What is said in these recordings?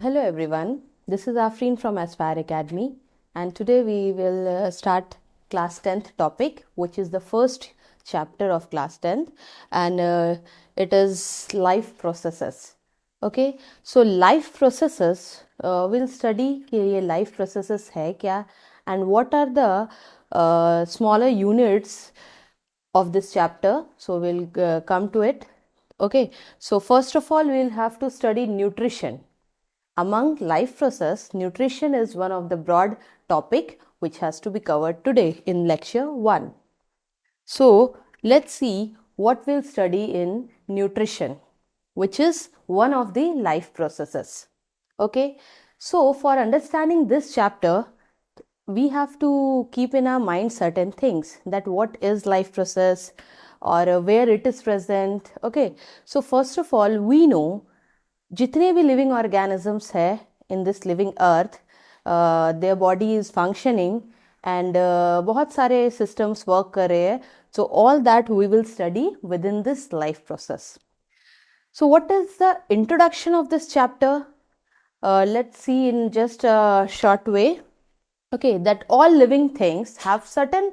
Hello everyone, this is Afreen from Aspire Academy, and today we will start class 10th topic, which is the first chapter of class 10th, and it is life processes. Okay, so life processes, we'll study कि ये life processes है क्या and what are the smaller units of this chapter. So we'll come to it. Okay, so first of all we'll have to study nutrition. Among life process, nutrition is one of the broad topic which has to be covered today in lecture 1. So let's see what we'll study in nutrition, which is one of the life processes. Okay, so for understanding this chapter, we have to keep in our mind certain things, that what is life process or where it is present. Okay, so first of all, we know जितने भी living organisms है in this living earth, their body is functioning and बहुत सारे systems work कर रहे हैं. So all that we will study within this life process. So what is the introduction of this chapter? Let's see in just a short way. Okay, that all living things have certain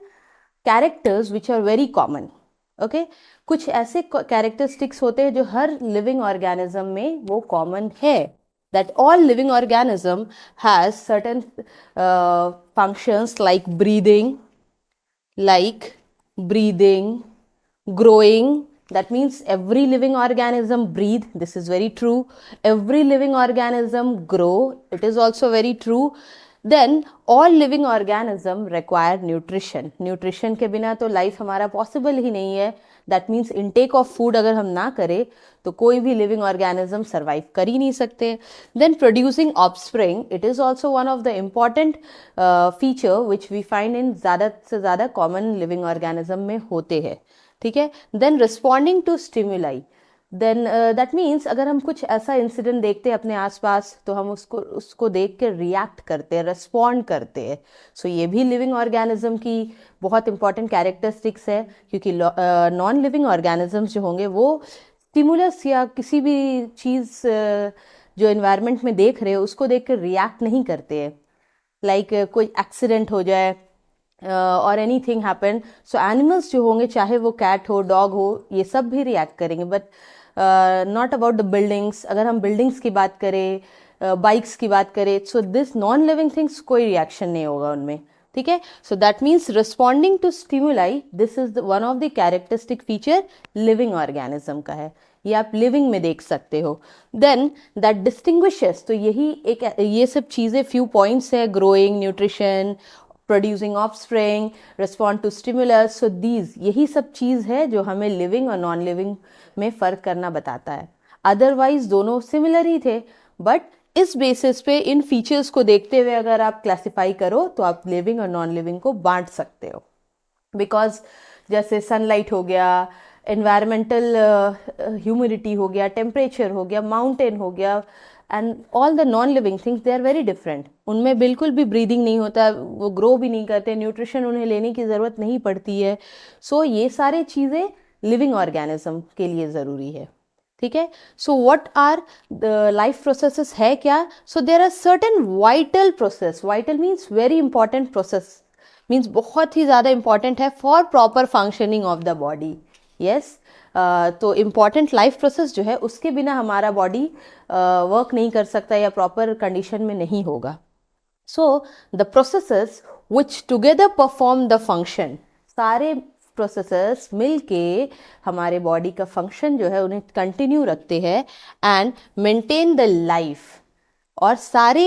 characters which are very common. Okay, कुछ ऐसे characteristics होते हैं जो हर living organism में वो common है. That all living organism has certain functions like breathing, growing. That means every living organism breathe. This is very true. Every living organism grow. It is also very true. Then all living organism require nutrition. Nutrition के बिना तो life हमारा possible ही नहीं है. That means intake of food अगर हम ना करें तो कोई भी living organism survive कर ही नहीं सकते. Then producing offspring, it is also one of the important feature which we find in ज़्यादा से ज़्यादा common living organism में होते हैं. ठीक है. Then responding to stimuli. Then that means अगर हम कुछ ऐसा इंसिडेंट देखते हैं अपने आसपास तो हम उसको देख के रिएक्ट करते हैं, रिस्पॉन्ड करते हैं. सो ये भी लिविंग ऑर्गेनिज्म की बहुत इंपॉर्टेंट कैरेक्टरिस्टिक्स है, क्योंकि नॉन लिविंग ऑर्गेनिजम्स जो होंगे वो स्टिमुलस या किसी भी चीज़ जो इन्वायरमेंट में देख रहे हो उसको देख कर रिएक्ट नहीं करते हैं. लाइक कोई एक्सीडेंट हो जाए और एनीथिंग हैपन, सो एनिमल्स जो होंगे, चाहे वो कैट हो, डॉग हो, ये सब भी रिएक्ट करेंगे. But not about the buildings. अगर हम बिल्डिंग्स की बात करें, बाइक्स की बात करें, so this non living things कोई रिएक्शन नहीं होगा उनमें. ठीक है. So that means responding to stimuli, this is one of the characteristic feature living organism का है. ये आप लिविंग में देख सकते हो. देन दैट डिस्टिंग्विशेस, तो यही एक, ये सब चीज़ें फ्यू पॉइंट्स है, growing, nutrition, producing offspring, respond to stimulus. So these, यही सब चीज़ है जो हमें लिविंग और नॉन लिविंग में फ़र्क करना बताता है. अदरवाइज दोनों सिमिलर ही थे, बट इस बेसिस पे इन फीचर्स को देखते हुए अगर आप क्लासिफाई करो तो आप लिविंग और नॉन लिविंग को बांट सकते हो. बिकॉज जैसे सनलाइट हो गया, एनवायरमेंटल ह्यूमिडिटी हो गया, टेम्परेचर हो गया, माउंटेन हो गया, and all the non living things they are very different. उनमें बिल्कुल भी ब्रीदिंग नहीं होता, वो ग्रो भी नहीं करते, न्यूट्रिशन उन्हें लेने की ज़रूरत नहीं पड़ती है. सो ये सारे चीज़ें लिविंग ऑर्गेनिज्म के लिए ज़रूरी है. ठीक है. So what are the life processes है क्या? So there are certain vital process. Vital means very important process, means बहुत ही ज़्यादा इंपॉर्टेंट है for proper functioning of the body. Yes, तो इम्पॉर्टेंट लाइफ प्रोसेस जो है उसके बिना हमारा बॉडी वर्क नहीं कर सकता या प्रॉपर कंडीशन में नहीं होगा. So the processes which together perform the function, सारे प्रोसेसेस मिलके हमारे बॉडी का फंक्शन जो है उन्हें कंटिन्यू रखते हैं एंड मेंटेन द लाइफ. और सारे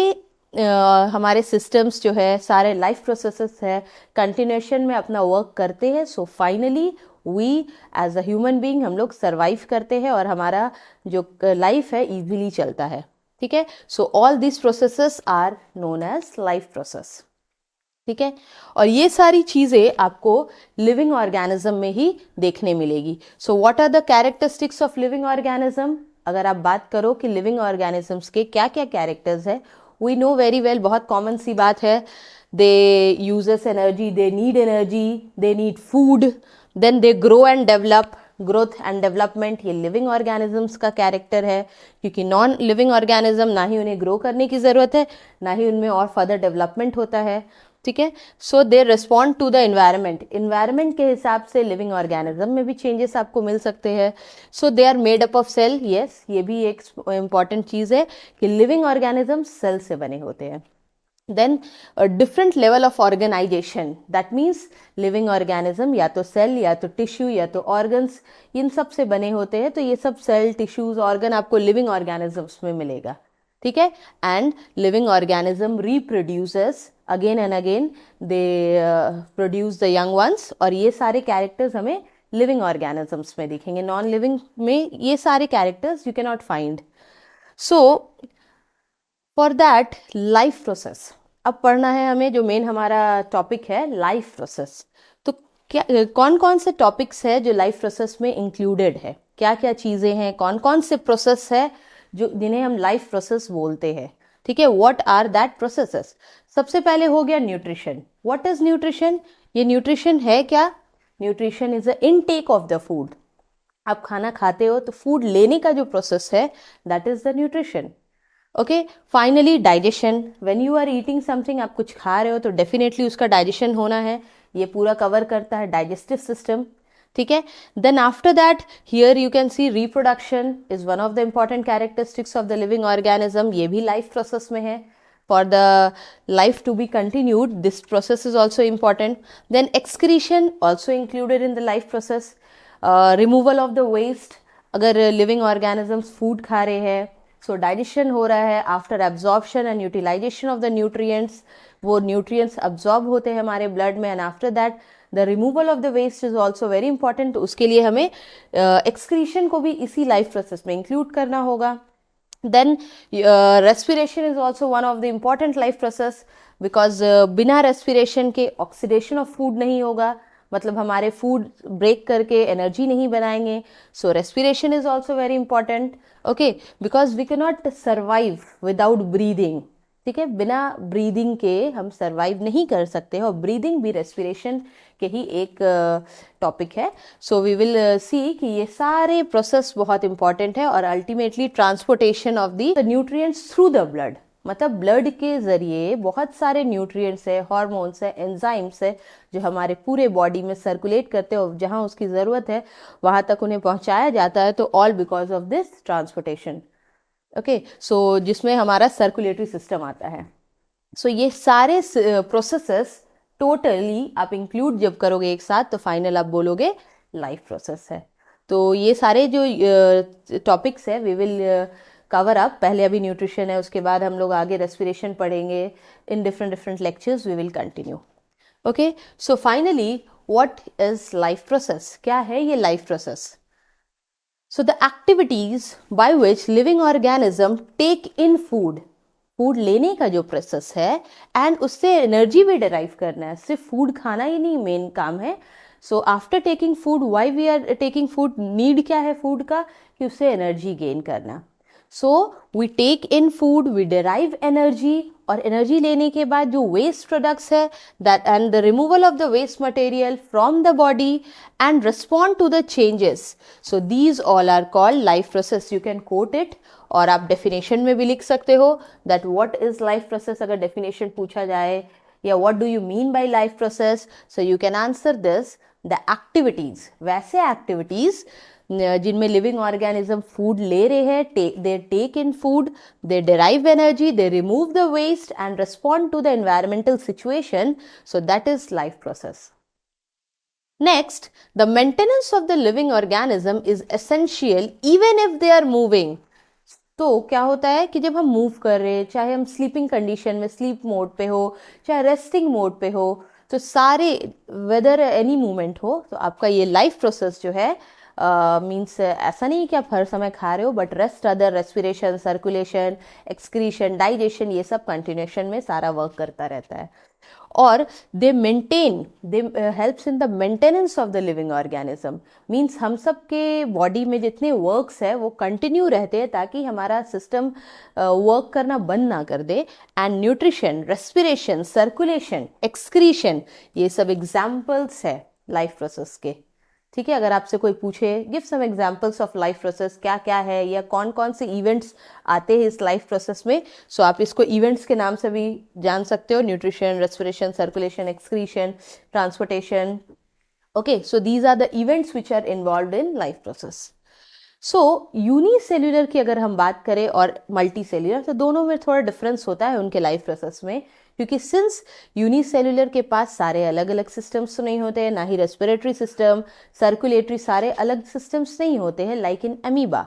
हमारे सिस्टम्स जो है, सारे लाइफ प्रोसेसेस है, कंटिन्यूएशन में अपना वर्क करते हैं. So finally we as a human being हम लोग सर्वाइव करते हैं और हमारा जो लाइफ है इजीली चलता है. ठीक है. So all this processes are known as life process. ठीक है. और ये सारी चीज़ें आपको लिविंग ऑर्गेनिज्म में ही देखने मिलेगी. So what are the characteristics of living organism? अगर आप बात करो कि लिविंग ऑर्गेनिजम्स के क्या क्या कैरेक्टर्स है, वी नो वेरी वेल, बहुत कॉमन सी बात है. They uses energy, they need food, then they grow and develop. Growth and development ये लिविंग ऑर्गेनिजम्स का कैरेक्टर है, क्योंकि नॉन लिविंग ऑर्गेनिज्म ना ही उन्हें ग्रो करने की ज़रूरत है, ना ही उनमें और फर्दर डेवलपमेंट होता है, ठीक है। So they respond to the environment के हिसाब से लिविंग ऑर्गेनिज्म में भी चेंजेस आपको मिल सकते हैं। So they are made up of cell, yes, ये भी एक इम्पॉर्टेंट चीज़ है कि लिविंग ऑर्गेनिज्म सेल से बने होते हैं। Then different level of organisation, that means living organism या तो सेल या तो टिश्यू या तो ऑर्गन्स, इन सब से बने होते हैं। तो ये सब सेल, टिश्यूज, ऑर्गन आपको लिविंग ऑर्गेनिजम्स में मिलेगा, ठीक है। And living organism reproduces again and again, they produce the young ones, और ये सारे कैरेक्टर्स हमें लिविंग ऑर्गेनिजम्स में दिखेंगे। नॉन लिविंग में ये सारे characters you can not find. So for that life process अब पढ़ना है हमें, जो मेन हमारा टॉपिक है लाइफ प्रोसेस। तो क्या कौन कौन से टॉपिक्स है जो लाइफ प्रोसेस में इंक्लूडेड है, क्या क्या चीज़ें हैं, कौन कौन से प्रोसेस है जो जिन्हें हम लाइफ प्रोसेस बोलते हैं, ठीक है। What are that processes? सबसे पहले हो गया न्यूट्रिशन। What is nutrition? ये न्यूट्रिशन है क्या? Nutrition is a intake of the food. आप खाना खाते हो तो फूड लेने का जो प्रोसेस है, that is the nutrition. Okay, finally digestion. When you are eating something, आप कुछ खा रहे हो तो डेफिनेटली उसका डाइजेशन होना है, ये पूरा कवर करता है डाइजेस्टिव सिस्टम, ठीक है। Then after that here you can see reproduction is one of the important characteristics of the living organism, ये भी लाइफ प्रोसेस में है। For the life to be continued, this process is also important. Then excretion also included in the life process. Removal of the waste, अगर living organisms food खा रहे हैं, so digestion हो रहा है, after absorption and utilisation of the nutrients, वो nutrients absorb होते हैं हमारे ब्लड में, and after that the removal of the waste is also very important. उसके लिए हमें एक्सक्रीशन को भी इसी लाइफ प्रोसेस में इंक्लूड करना होगा। Then respiration is also one of the important life process, because बिना रेस्पिरेशन के ऑक्सीडेशन ऑफ फूड नहीं होगा, मतलब हमारे फूड ब्रेक करके एनर्जी नहीं बनाएंगे। So respiration is also very important, okay, because we can not survive without breathing, ठीक है। बिना ब्रीदिंग के हम सर्वाइव नहीं कर सकते हैं, और ब्रीदिंग भी रेस्पिरेशन के ही एक टॉपिक है। सो वी विल सी कि ये सारे प्रोसेस बहुत इंपॉर्टेंट है, और ultimately transportation of the nutrients through the blood, मतलब ब्लड के जरिए बहुत सारे न्यूट्रिएंट्स है, हार्मोन्स है, एंजाइम्स है, जो हमारे पूरे बॉडी में सर्कुलेट करते हैं, और जहाँ उसकी ज़रूरत है वहाँ तक उन्हें पहुँचाया जाता है। तो all because of this transportation, okay. So जिसमें हमारा सर्कुलेटरी सिस्टम आता है। सो ये सारे प्रोसेसेस टोटली आप इंक्लूड जब करोगे एक साथ, तो फाइनल आप बोलोगे लाइफ प्रोसेस है। तो ये सारे जो टॉपिक्स है वी विल कवर अप। पहले अभी न्यूट्रिशन है, उसके बाद हम लोग आगे रेस्पिरेशन पढ़ेंगे। In different lectures we will continue, okay. So finally what is life process? क्या है ये life process? So the activities by which living organism take in food, food लेने का जो प्रोसेस है, एंड उससे एनर्जी भी डिराइव करना है, सिर्फ फूड खाना ही नहीं मेन काम है। So after taking food, why we are taking food, need क्या है फूड का, कि उससे एनर्जी गेन करना। So we take in food, we derive energy, और एनर्जी लेने के बाद जो वेस्ट प्रोडक्ट्स है, that and the removal of the waste material from the body and respond to the changes. So these all are called life process. You can quote it, और आप definition में भी लिख सकते हो that what is life process, अगर definition पूछा जाए, या what do you mean by life process. So you can answer this, the activities, वैसे एक्टिविटीज जिनमें लिविंग ऑर्गेनिज्म फूड ले रहे हैं, they take in food, they derive energy, they remove the waste and respond to the environmental situation. So that is life process. Next, the maintenance of the living organism is essential even if they are moving. तो क्या होता है कि जब हम move कर रहे हैं, चाहे हम स्लीपिंग कंडीशन में स्लीप मोड पे हो, चाहे रेस्टिंग मोड पे हो, तो सारे वेदर एनी मूवमेंट हो, तो आपका ये लाइफ प्रोसेस जो है मीन्स ऐसा नहीं कि आप हर समय खा रहे हो, but rest other, respiration, circulation, excretion, digestion, ये सब कंटिन्यूशन में सारा वर्क करता रहता है। और दे helps in the maintenance of the living organism, means हम सब के बॉडी में जितने वर्क्स है वो कंटिन्यू रहते हैं, ताकि हमारा सिस्टम वर्क करना बंद ना कर दे। And nutrition, respiration, circulation, excretion, ये सब एग्जाम्पल्स है लाइफ प्रोसेस के, ठीक है, अगर आपसे कोई पूछे give some examples of life process, क्या क्या है या कौन कौन से इवेंट्स आते हैं इस लाइफ प्रोसेस में, सो आप इसको इवेंट्स के नाम से भी जान सकते हो, nutrition, respiration, circulation, excretion, transportation. Okay, so these are the events which are involve in life process. So unicellular की अगर हम बात करें और मल्टी सेल्युलर, तो दोनों में थोड़ा डिफरेंस होता है उनके लाइफ प्रोसेस में, क्योंकि सिंस यूनिसेल्युलर के पास सारे अलग अलग सिस्टम्स तो नहीं होते हैं, ना ही रेस्पिरेटरी सिस्टम, सर्कुलेटरी, सारे अलग सिस्टम्स नहीं होते हैं लाइक इन अमीबा.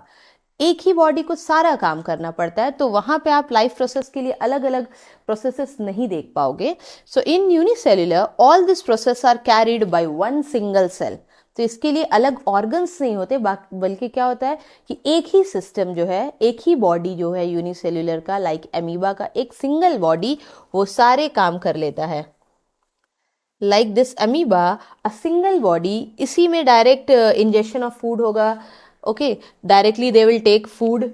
एक ही बॉडी को सारा काम करना पड़ता है, तो वहां पे आप लाइफ प्रोसेस के लिए अलग अलग प्रोसेसेस नहीं देख पाओगे. So in unicellular all this process are carried by one single cell. तो इसके लिए अलग ऑर्गन्स नहीं होते, बल्कि क्या होता है कि एक ही सिस्टम जो है, एक ही बॉडी जो है यूनिसेल्युलर का, लाइक एमीबा का एक सिंगल बॉडी, वो सारे काम कर लेता है. Like this amoeba, a single body, इसी में डायरेक्ट इंजेक्शन ऑफ फूड होगा. Okay, directly they will take food,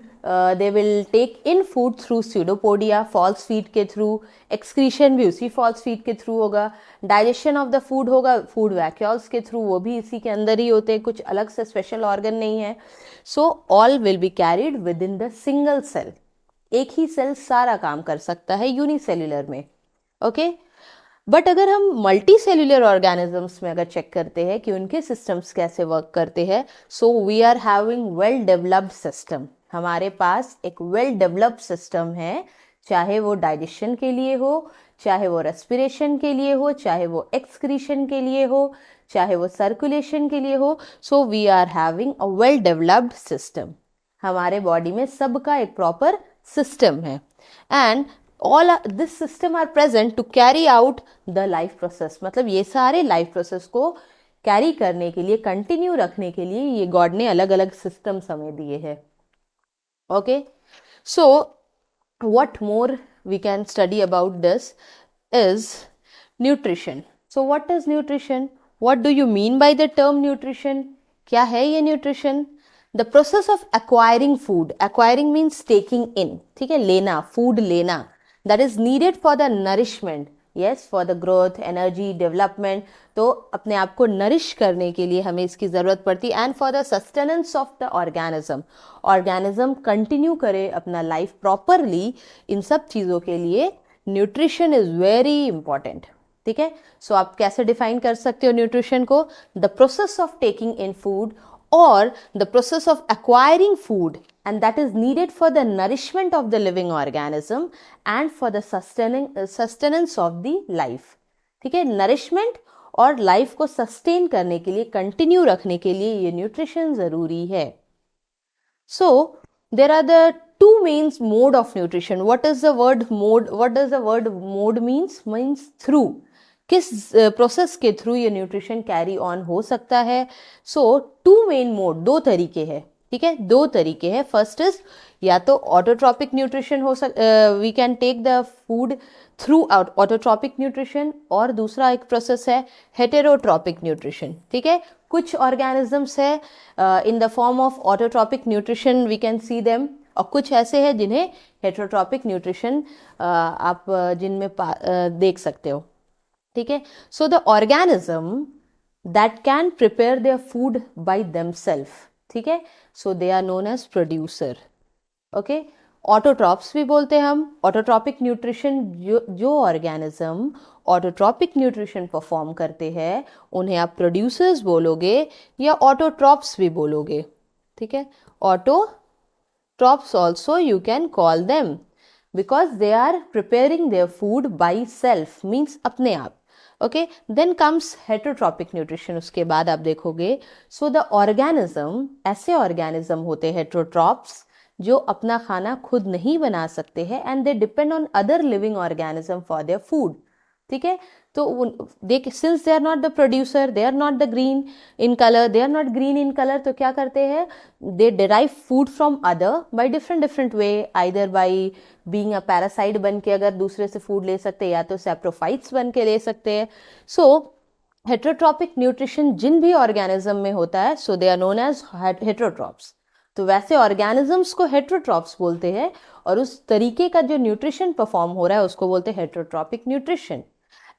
they will take in food through pseudopodia, false feed के थ्रू. एक्सक्रीशन भी उसी फॉल्स फीड के थ्रू होगा. डाइजेशन ऑफ द फूड होगा food vacuoles के थ्रू, वो भी इसी के अंदर ही होते हैं, कुछ अलग से स्पेशल ऑर्गन नहीं है. So all will be carried within the single cell. एक ही सेल सारा काम कर सकता है यूनिसेल्युलर में. ओके, बट अगर हम मल्टी सेल्युलर ऑर्गेनिजम्स में अगर चेक करते हैं कि उनके सिस्टम्स कैसे वर्क करते हैं, so we are having well developed system. हमारे पास एक वेल डेवलप्ड सिस्टम है, चाहे वो डाइजेशन के लिए हो, चाहे वो रेस्पिरेशन के लिए हो, चाहे वो एक्सक्रीशन के लिए हो, चाहे वो सर्कुलेशन के लिए हो. So we are having a well developed system. हमारे बॉडी में सबका एक प्रॉपर सिस्टम है, and all this system are present to carry out the life process. मतलब ये सारे लाइफ प्रोसेस को कैरी करने के लिए, कंटिन्यू रखने के लिए ये गॉड ने अलग अलग सिस्टम्स हमें दिए हैं. Okay, so what more we can study about this is nutrition. So what is nutrition? What do you mean by the term nutrition? क्या है ये nutrition? The process of acquiring food. Acquiring means taking in. ठीक है, लेना, food लेना. That is needed for the nourishment. Yes, for the growth, energy, development. तो अपने आप को नरिश करने के लिए हमें इसकी ज़रूरत पड़ती है. And for the sustenance of the organism continue करे अपना लाइफ प्रॉपरली, इन सब चीज़ों के लिए न्यूट्रिशन इज़ वेरी इंपॉर्टेंट. ठीक है, सो आप कैसे डिफाइन कर सकते हो न्यूट्रिशन को? The process of taking in food or the process of acquiring food, and that is needed for the nourishment of the living organism and for the sustenance of the life. ठीक है, nourishment और life को sustain करने के लिए, continue रखने के लिए ये न्यूट्रिशन जरूरी है. So there are the two main mode of nutrition. What is the word mode? What does the word mode means? Means through. किस प्रोसेस के थ्रू ये न्यूट्रिशन कैरी ऑन हो सकता है? सो टू मेन मोड, दो तरीके हैं. ठीक है, दो तरीके हैं. फर्स्ट इज या तो ऑटोट्रॉपिक न्यूट्रिशन हो we can take the food through autotrophic nutrition, और दूसरा एक प्रोसेस है हेटेरोट्रॉपिक न्यूट्रिशन. ठीक है, कुछ ऑर्गेनिजम्स है in the form of autotrophic nutrition, we can see them, और कुछ ऐसे हैं जिन्हें हेटेरोट्रॉपिक न्यूट्रिशन आप जिनमें देख सकते हो. ठीक है, so the organism that can prepare their food by themselves. ठीक है, so they are known as producer. Okay, autotrophs भी बोलते हैं हम. ऑटोट्रॉपिक न्यूट्रिशन, जो ऑर्गेनिज्म ऑटोट्रॉपिक न्यूट्रिशन परफॉर्म करते हैं उन्हें आप प्रोड्यूसर्स बोलोगे या ऑटोट्रॉप्स भी बोलोगे. ठीक है, autotrophs also you can call them because they are preparing their food by self, means अपने आप. Okay, then comes heterotropic nutrition. उसके बाद आप देखोगे, so the organism, ऐसे organism होते हैं heterotrophs जो अपना खाना खुद नहीं बना सकते हैं, and they depend on other living organism for their food. ठीक है, तो since they are not the producer, they are not the green in color, they are not green in color, तो क्या करते हैं? They derive food from other by different way, either by being a parasite बन के अगर दूसरे से food ले सकते हैं, या तो saprophytes बन के ले सकते हैं. So heterotropic nutrition जिन भी ऑर्गेनिज्म में होता है, so they are known as heterotrophs. तो वैसे ऑर्गेनिजम्स को हेटेरोट्रॉप्स बोलते हैं, और उस तरीके का जो न्यूट्रिशन परफॉर्म हो रहा है उसको बोलते हैं heterotrophic nutrition.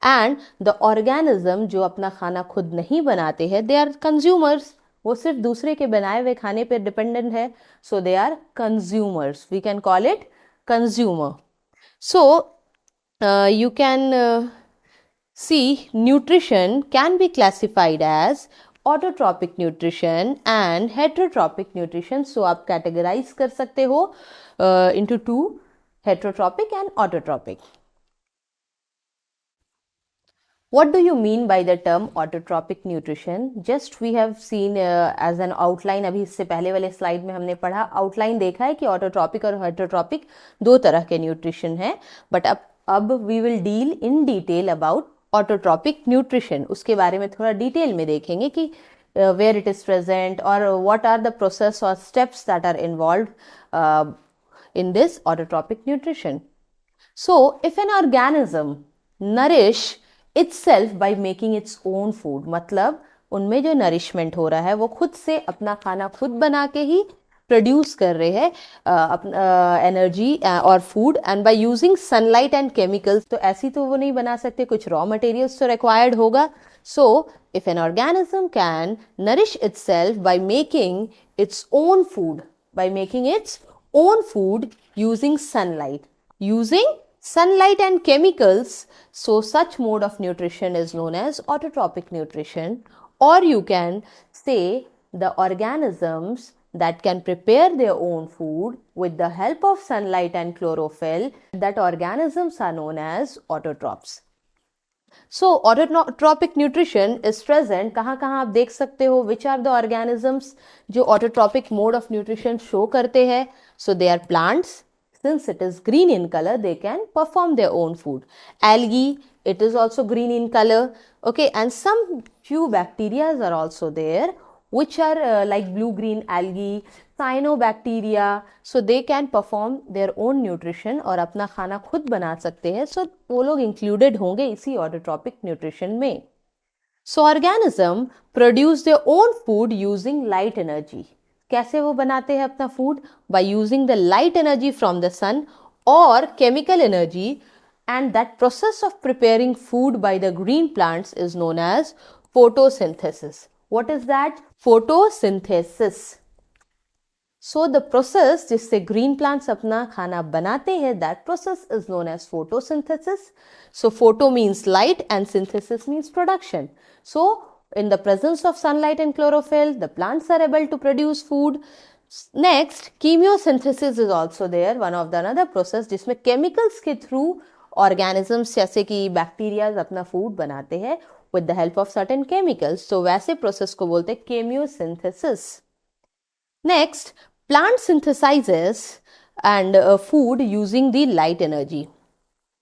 And the organism जो अपना खाना खुद नहीं बनाते हैं, दे आर कंज्यूमर्स, वो सिर्फ दूसरे के बनाए हुए खाने पर डिपेंडेंट है, so they are consumers, we can call it consumer. So you can see nutrition can be classified as autotrophic nutrition and heterotrophic nutrition. So आप categorize कर सकते हो into two, heterotrophic and autotrophic. What do you mean by the term autotrophic nutrition? Just we have seen as an outline. अभी इससे पहले वाले slide में हमने पढ़ा, आउटलाइन देखा है कि ऑटोट्रॉपिक और हेटरोट्रॉपिक दो तरह के न्यूट्रिशन है. बट अब we will deal in detail about autotrophic nutrition. उसके बारे में थोड़ा डिटेल में देखेंगे कि where it is present or what are the process or steps that are involved in this autotrophic nutrition. So if an organism nourish itself by making its own food, मतलब उनमें जो नरिशमेंट हो रहा है वो खुद से अपना खाना खुद बना के ही प्रोड्यूस कर रहे हैं एनर्जी और food, and by using sunlight and chemicals. तो ऐसी तो वो नहीं बना सकते, कुछ रॉ मटेरियल्स तो रिक्वायर्ड होगा. So if an organism can nourish itself by making its own food, by making its own food using sunlight and chemicals, so such mode of nutrition is known as autotrophic nutrition. Or you can say the organisms that can prepare their own food with the help of sunlight and chlorophyll, that organisms are known as autotrophs. So autotrophic nutrition is present कहाँ कहाँ आप देख सकते हो, which are the organisms जो autotrophic mode of nutrition show करते हैं. So they are plants. Since it is green in color, they can perform their own food. Algae, it is also green in color. Okay, and some few bacteria are also there, which are like blue-green algae, cyanobacteria. So they can perform their own nutrition और अपना खाना खुद बना सकते हैं. So वो लोग included होंगे इसी autotrophic nutrition में. So organism produce their own food using light energy. कैसे वो बनाते हैं अपना food? By using the light energy from the sun और chemical energy, and that process of preparing food by the green plants is known as photosynthesis. What is that? Photosynthesis. So the process जिससे green plants अपना खाना बनाते हैं, that process is known as photosynthesis. So photo means light and synthesis means production. So in the presence of sunlight and chlorophyll, the plants are able to produce food. Next, chemiosynthesis is also there, one of the another process जिसमें chemicals के through organisms जैसे कि bacteria अपना food बनाते हैं with the help of certain chemicals. So वैसे process को बोलते हैं chemiosynthesis. Next, plant synthesizes and food using the light energy.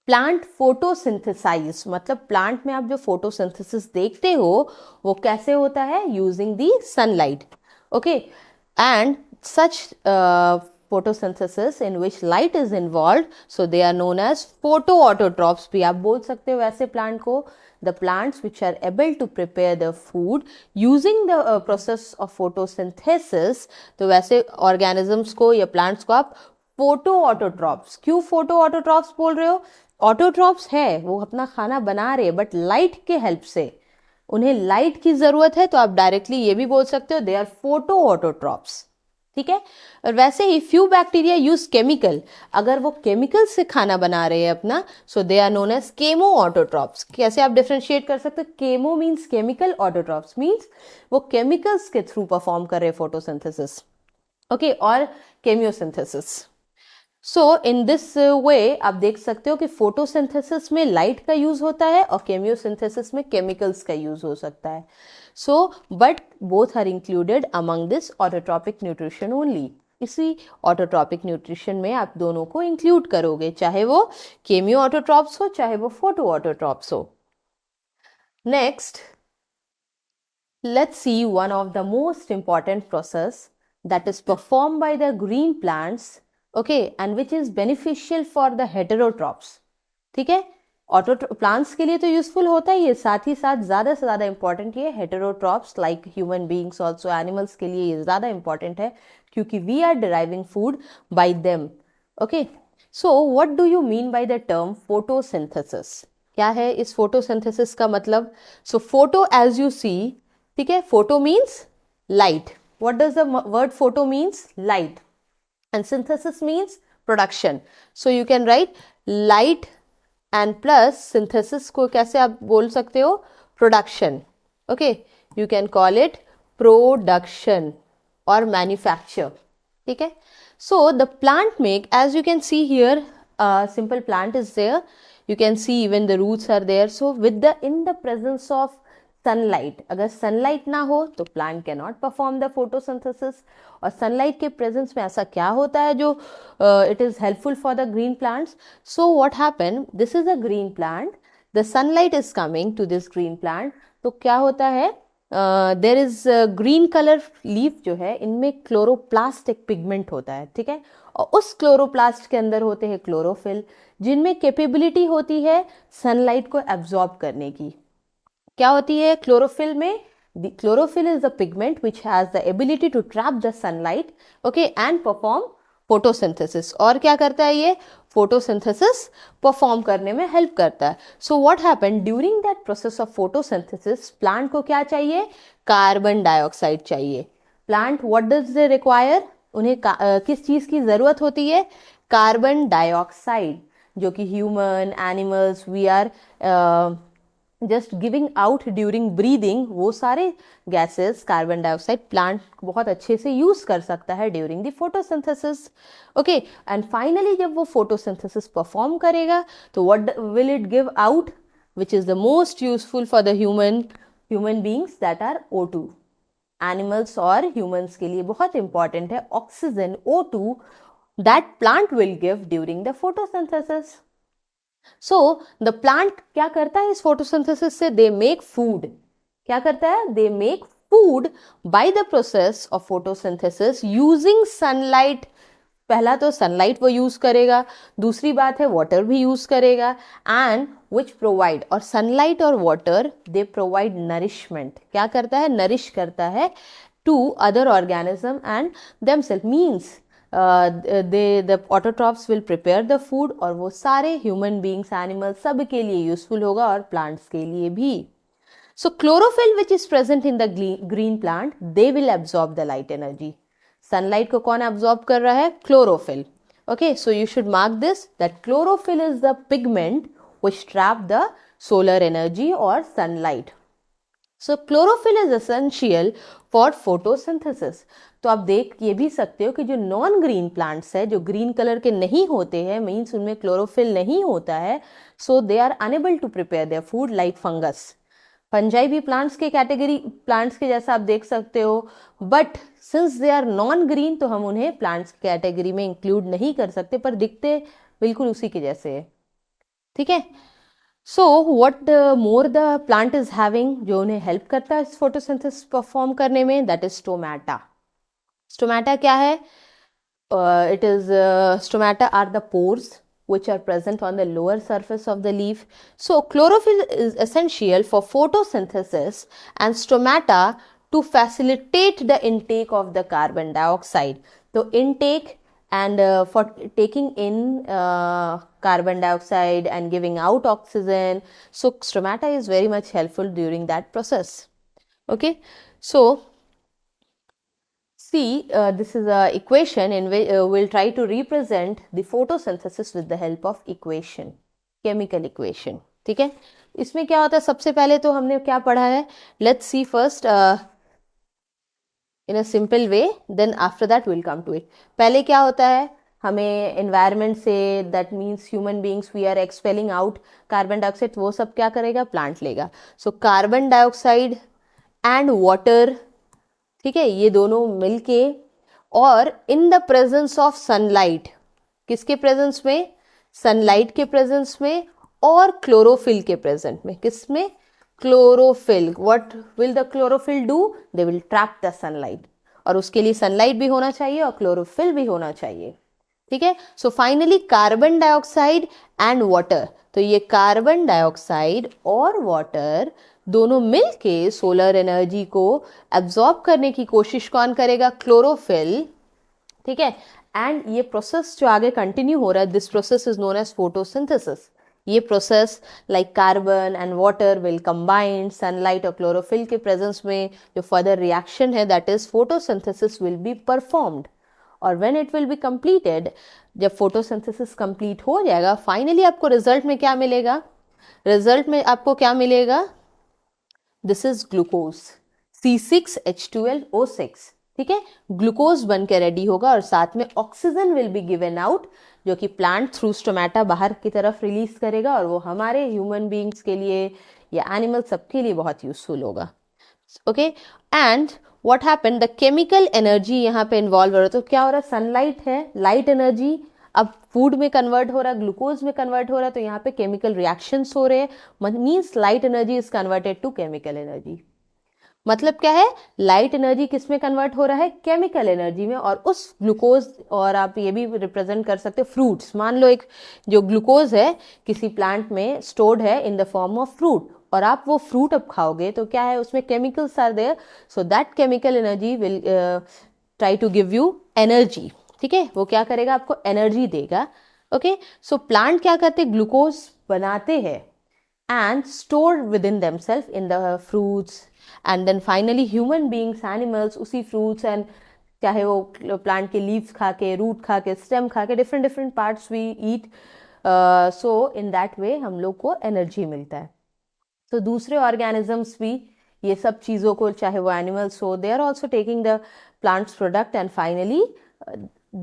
Plant photosynthesise, मतलब प्लांट में आप जो फोटोसिंथेसिस देखते हो वो कैसे होता है? Using the sunlight. Okay, and such photosynthesis in which light is involve, so they are known as photo autotrophs भी आप बोल सकते हो ऐसे प्लांट को. The plants which are able to prepare the food using the process of photosynthesis, तो वैसे organisms को या प्लांट्स को आप फोटो ऑटोट्रॉप्स. क्यों फोटो ऑटोट्रॉप्स बोल रहे हो? ऑटोट्रॉप्स है, वो अपना खाना बना रहे बट लाइट के हेल्प से, उन्हें लाइट की जरूरत है, तो आप डायरेक्टली ये भी बोल सकते हो दे आर फोटो ऑटोट्रॉप्स. ठीक है. और वैसे ही फ्यू बैक्टीरिया यूज केमिकल, अगर वो केमिकल से खाना बना रहे हैं अपना, so they are known as chemo autotrophs. कैसे आप डिफरेंशिएट कर सकते हो? Chemo means chemical, autotrophs means वो केमिकल्स के थ्रू परफॉर्म कर रहे हैं फोटोसिंथेसिस. ओके, और केमियोसिंथेसिस. सो इन दिस वे आप देख सकते हो कि फोटोसिंथेसिस में लाइट का यूज होता है और केमियोसिंथेसिस में केमिकल्स का यूज हो सकता है. So but both are included among this autotrophic nutrition only. इसी ऑटोट्रॉपिक न्यूट्रिशन में आप दोनों को इंक्लूड करोगे, चाहे वो केमियो ऑटोट्रॉप्स हो चाहे वो फोटो ऑटोट्रॉप्स हो. Next, let's see one of the most important process that is performed by the green plants, okay, and which is beneficial for the heterotrophs. ठीक है, ऑटो प्लांट्स के लिए तो यूजफुल होता ही है, साथ ही साथ ज़्यादा से ज़्यादा इंपॉर्टेंट ये heterotrophs like human beings also, animals के लिए ये ज़्यादा इंपॉर्टेंट है क्योंकि we are deriving food by them. Okay, so what do you mean by the term photosynthesis? क्या है इस फोटोसिंथेसिस का मतलब? So photo as you see, ठीक है, photo means light. What does the word photo means? Light. And synthesis means production. So you can write light and plus synthesis को कैसे आप बोल सकते हो? Production. Okay, you can call it production और manufacture. ठीक है. So the plant make, as you can see here, simple plant is there. You can see even the roots are there. So in the presence of sunlight, अगर sunlight ना हो तो plant cannot perform the photosynthesis. और sunlight के presence में ऐसा क्या होता है जो it is helpful for the green plants? So what happened? This is a green plant. The sunlight is coming to this green plant. तो क्या होता है? There is green colour leaf जो है, इनमें क्लोरोप्लास्ट एक पिगमेंट होता है. ठीक है. और उस क्लोरोप्लास्ट के अंदर होते हैं क्लोरोफिल, जिनमें कैपेबिलिटी होती है सनलाइट को एब्जॉर्ब करने की. क्या होती है क्लोरोफिल में? Chlorophyll is the pigment which has the ability to trap the sunlight, okay, and perform photosynthesis. और क्या करता है ये? फोटोसिंथेसिस परफॉर्म करने में हेल्प करता है. So what happened during that process of photosynthesis? Plant को क्या चाहिए? कार्बन डाइऑक्साइड चाहिए. Plant what does they require? उन्हें किस चीज की जरूरत होती है? कार्बन डाइऑक्साइड, जो कि human, animals, we are just giving out during breathing, वो सारे गैसेस कार्बन डाइऑक्साइड प्लांट बहुत अच्छे से यूज कर सकता है during the photosynthesis. Okay, and finally जब वो फोटोसिंथेसिस परफॉर्म करेगा तो what will it give out, which is the most useful for the human beings, that are O2. Animals और ह्यूमंस के लिए बहुत इंपॉर्टेंट है oxygen, O2, that plant will give during the photosynthesis. So the plant क्या करता है इस photosynthesis से? They make food. क्या करता है? They make food by the process of photosynthesis using sunlight. पहला तो सनलाइट वो यूज करेगा, दूसरी बात है वाटर भी यूज करेगा, एंड विच प्रोवाइड, और सनलाइट और वाटर दे प्रोवाइड नरिशमेंट. क्या करता है? नरिश करता है to other organism and themselves. Means the autotrophs will prepare the food, और वो सारे ह्यूमन बींग्स, एनिमल्स, सब के लिए यूजफुल होगा और प्लांट्स के लिए भी. So chlorophyll which is present in the green plant, they will absorb the light energy. Sunlight को कौन एब्जॉर्ब कर रहा है? Chlorophyll. Okay, so you should mark this that chlorophyll is the pigment which trap the solar energy और sunlight. So chlorophyll is essential for photosynthesis. तो आप देख ये भी सकते हो कि जो नॉन ग्रीन प्लांट्स है, जो ग्रीन कलर के नहीं होते हैं, मीन्स उनमें क्लोरोफिल नहीं होता है, so they are unable to prepare their food like fungus. Fungi भी प्लांट्स के कैटेगरी, प्लांट्स के जैसा आप देख सकते हो, but since they are non green तो हम उन्हें प्लांट्स कैटेगरी में इंक्लूड नहीं कर सकते, पर दिखते बिल्कुल उसी के जैसे है. ठीक है. So what more the plant is having, जो उन्हें हेल्प करता है इस फोटोसिंथेसिस परफॉर्म करने में, दैट इज स्टोमेटा. स्टोमेटा क्या है? It is stomata are the pores which are present on the lower surface of the leaf. So chlorophyll is essential for photosynthesis and stomata to facilitate the intake of the carbon dioxide. So intake and for taking in carbon dioxide and giving out oxygen. So stomata is very much helpful during that process. Okay, so see, this is a equation in which we'll try to represent the photosynthesis with the help of equation, chemical equation. ठीक है. इसमें क्या होता है? सबसे पहले तो हमने क्या पढ़ा है? Let's see first in a simple way, then after that we'll come to it. पहले क्या होता है? हमें environment से, that means human beings, we are expelling out carbon dioxide, वो सब क्या करेगा? Plant लेगा. So carbon dioxide and water, ठीक है, ये दोनों मिलके, और in the presence of sunlight, किसके प्रेजेंस में? सनलाइट के प्रेजेंस में और क्लोरोफिल के प्रेजेंट में. किसमें? Chlorophyll. What will the chlorophyll do? They will trap the sunlight, और उसके लिए सनलाइट भी होना चाहिए और क्लोरोफिल भी होना चाहिए. ठीक है. So finally carbon dioxide and water, तो ये कार्बन डाइऑक्साइड और वाटर दोनों मिलके सोलर एनर्जी को एब्जॉर्ब करने की कोशिश कौन करेगा? क्लोरोफिल. ठीक है. एंड ये प्रोसेस जो आगे कंटिन्यू हो रहा है, this process is known as photosynthesis. ये process like carbon and water will combine, sunlight और क्लोरोफिल के प्रेजेंस में जो फर्दर रिएक्शन है that is photosynthesis will be performed, और when it will be completed, जब फोटोसिंथेसिस कंप्लीट हो जाएगा, फाइनली आपको रिजल्ट में क्या मिलेगा, रिजल्ट में आपको क्या मिलेगा, दिस इज ग्लूकोज C6H12O6, ठीक है, ग्लूकोज बन के रेडी होगा और साथ में oxygen will be given out, जो कि प्लांट थ्रू स्टोमेटा बाहर की तरफ रिलीज करेगा, और वो हमारे ह्यूमन बींग्स के लिए या एनिमल सबके लिए बहुत यूजफुल होगा. Okay, and what happen, the chemical energy यहाँ पे इन्वॉल्व हो रहा है. तो क्या हो रहा है, सनलाइट है, लाइट एनर्जी अब फूड में कन्वर्ट हो रहा है, ग्लूकोज में कन्वर्ट हो रहा है, तो यहाँ पे केमिकल रिएक्शंस हो रहे हैं, means light energy is converted to chemical energy. मतलब क्या है, लाइट एनर्जी किस में कन्वर्ट हो रहा है, केमिकल एनर्जी में, और उस ग्लूकोज, और आप ये भी रिप्रेजेंट कर सकते हो फ्रूट्स. मान लो एक जो ग्लूकोज है किसी प्लांट में स्टोर्ड है in the form of fruit, और आप वो फ्रूट अब खाओगे तो क्या है, उसमें chemicals are there, so that chemical energy will try to give you energy. ठीक है, वो क्या करेगा, आपको एनर्जी देगा. ओके, सो प्लांट क्या करते हैं, ग्लूकोज बनाते हैं and stored within themselves in the fruits, and then finally human beings, animals उसी fruits and चाहे वो plant के leaves खा के, root खा के, stem खा के, different parts we eat, so in that way हम लोग को energy मिलता है. तो दूसरे organisms भी ये सब चीज़ों को, चाहे वो animals हो, they are also taking the plants product, and finally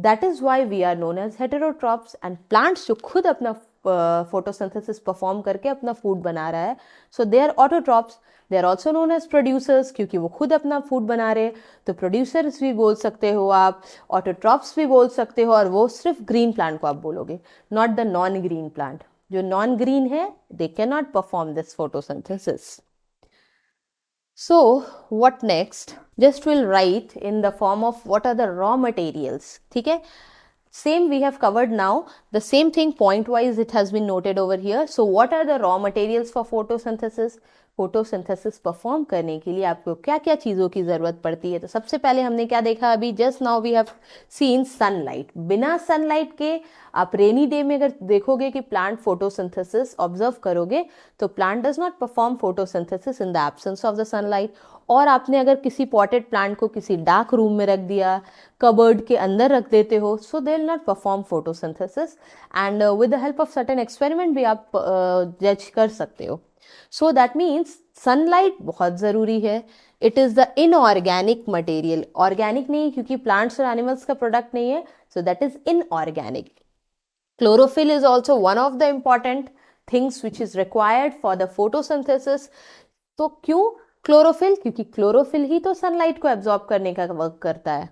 that is why we are known as heterotrophs. and plants जो खुद अपना फोटोसिंथेसिस परफॉर्म करके अपना फूड बना रहा है, so they are autotrophs. They are also known as producers, क्योंकि वो खुद अपना फूड बना रहे हैं, तो प्रोड्यूसर्स भी बोल सकते हो आप, ऑटोट्रॉप्स भी बोल सकते हो, और वो सिर्फ ग्रीन प्लांट को आप बोलोगे, not the non green plant. जो नॉन ग्रीन है they can not perform this photosynthesis. So what next, just we'll write in the form of what are the raw materials. ठीक है, same we have covered now, the same thing point wise it has been noted over here. So what are the raw materials for photosynthesis? Photosynthesis perform करने के लिए आपको क्या क्या चीज़ों की ज़रूरत पड़ती है. तो सबसे पहले हमने क्या देखा अभी, just now we have seen sunlight. बिना सनलाइट के आप रेनी डे में अगर देखोगे कि प्लांट फोटोसिंथेसिस ऑब्जर्व करोगे, तो plant does not perform photosynthesis in the absence of the sunlight. और आपने अगर किसी पॉटेड प्लांट को किसी डार्क रूम में रख दिया, कबर्ड के अंदर रख देते हो, so they will not perform photosynthesis. And with the help of certain experiment भी आप जज कर सकते हो. सो दैट मीन्स सनलाइट बहुत ज़रूरी है. It is the inorganic material, organic नहीं क्योंकि प्लांट्स और एनिमल्स का प्रोडक्ट नहीं है, so that is inorganic. Chlorophyll is also one of the important things which is required for the photosynthesis. तो क्यों क्लोरोफिल, क्योंकि क्लोरोफिल ही तो सनलाइट को एब्जॉर्ब करने का वर्क करता है.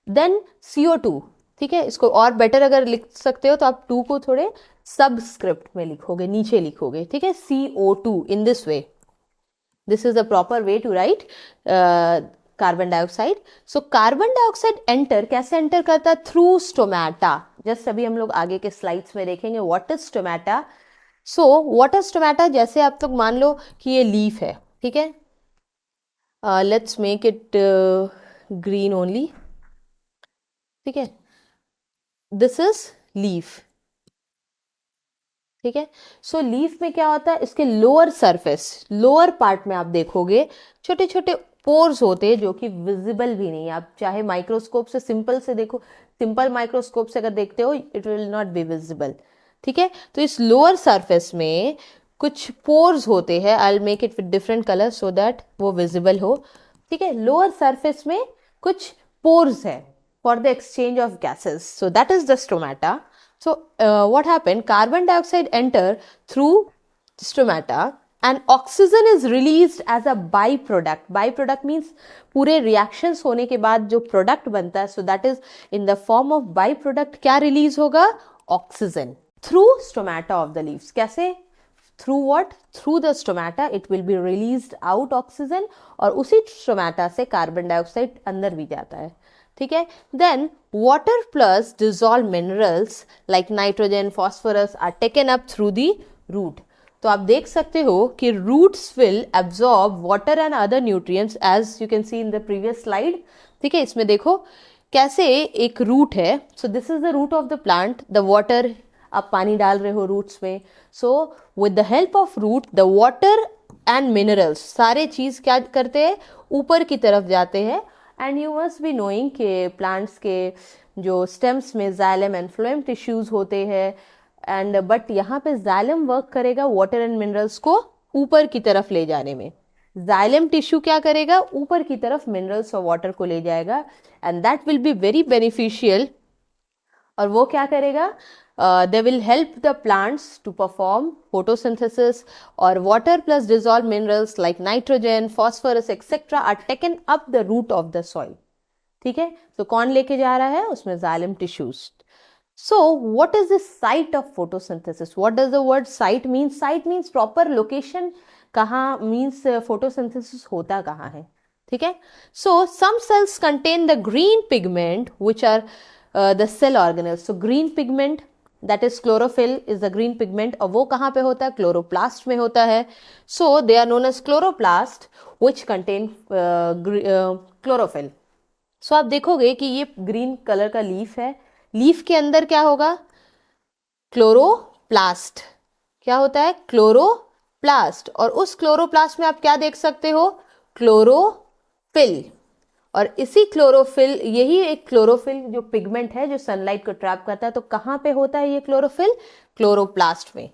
देन CO2, ठीक है, इसको और बेटर अगर लिख सकते हो तो आप 2 को थोड़े सबस्क्रिप्ट में लिखोगे, नीचे लिखोगे, ठीक है, CO2 in this way. This is the proper way to write carbon dioxide. So carbon dioxide enter कैसे एंटर करता है, थ्रू स्टोमेटा. जस्ट अभी हम लोग आगे के स्लाइड्स में देखेंगे what is stomata. So what is stomata, जैसे आप लोग मान लो कि ये लीफ है, ठीक है, let's make it green only, ठीक है, दिस इज लीफ, ठीक है. सो लीफ में क्या होता है, इसके लोअर सरफेस, लोअर पार्ट में आप देखोगे छोटे छोटे पोर्स होते हैं जो कि विजिबल भी नहीं. आप चाहे माइक्रोस्कोप से सिंपल से देखो, सिंपल माइक्रोस्कोप से अगर देखते हो it will not be visible, ठीक है. तो इस लोअर सरफेस में कुछ पोर्स होते हैं, I will make it with different colour so that वो विजिबल हो, ठीक है. लोअर सरफेस में कुछ पोर्स है for the exchange of gases, so that is the stomata. So what happened, carbon dioxide enter through stomata and oxygen is released as a byproduct. Byproduct means पूरे reactions होने के बाद जो product बनता है, so that is in the form of byproduct. क्या release होगा, oxygen through stomata of the leaves. कैसे, through what, through the stomata it will be released out oxygen, और उसी stomata से carbon dioxide अंदर भी जाता है, ठीक है. Then water plus dissolved minerals like nitrogen, phosphorus are taken up through the root. तो आप देख सकते हो कि roots will absorb water and other nutrients as you can see in the previous slide, ठीक है. इसमें देखो कैसे एक root है, so this is the root of the plant, the water आप पानी डाल रहे हो रूट्स में. So with the help of root the water and minerals सारे चीज क्या करते हैं, ऊपर की तरफ जाते हैं. And you must be knowing कि प्लांट्स के जो स्टेम्स में जाइलम एंड फ्लोएम टिश्यूज होते हैं, एंड बट यहाँ पे जाइलम वर्क करेगा वाटर एंड मिनरल्स को ऊपर की तरफ ले जाने में. जाइलम टिश्यू क्या करेगा, ऊपर की तरफ मिनरल्स और वाटर को ले जाएगा, and that will be very beneficial. और वो क्या करेगा, they will help the plants to perform photosynthesis, or water plus dissolved minerals like nitrogen, phosphorus etc. are taken up the root of the soil. ठीक है, तो कौन लेके जा रहा है उसमें, xylem tissues. So what is the site of photosynthesis? What does the word site mean? Site means proper location. कहाँ means photosynthesis होता कहाँ है. ठीक है, so some cells contain the green pigment which are the cell organelles. So green pigment, that is chlorophyll is the green pigment, और वो कहाँ पे होता है, क्लोरोप्लास्ट में होता है. So they are known as chloroplast which contain chlorophyll. So आप देखोगे कि ये ग्रीन कलर का लीफ है, लीफ के अंदर क्या होगा, क्लोरोप्लास्ट. क्या होता है, क्लोरोप्लास्ट. और उस क्लोरोप्लास्ट में आप क्या देख सकते हो, क्लोरोफिल. और इसी क्लोरोफिल, यही एक क्लोरोफिल जो पिगमेंट है जो सनलाइट को ट्रैप करता है, तो कहाँ पे होता है ये क्लोरोफिल, क्लोरोप्लास्ट में.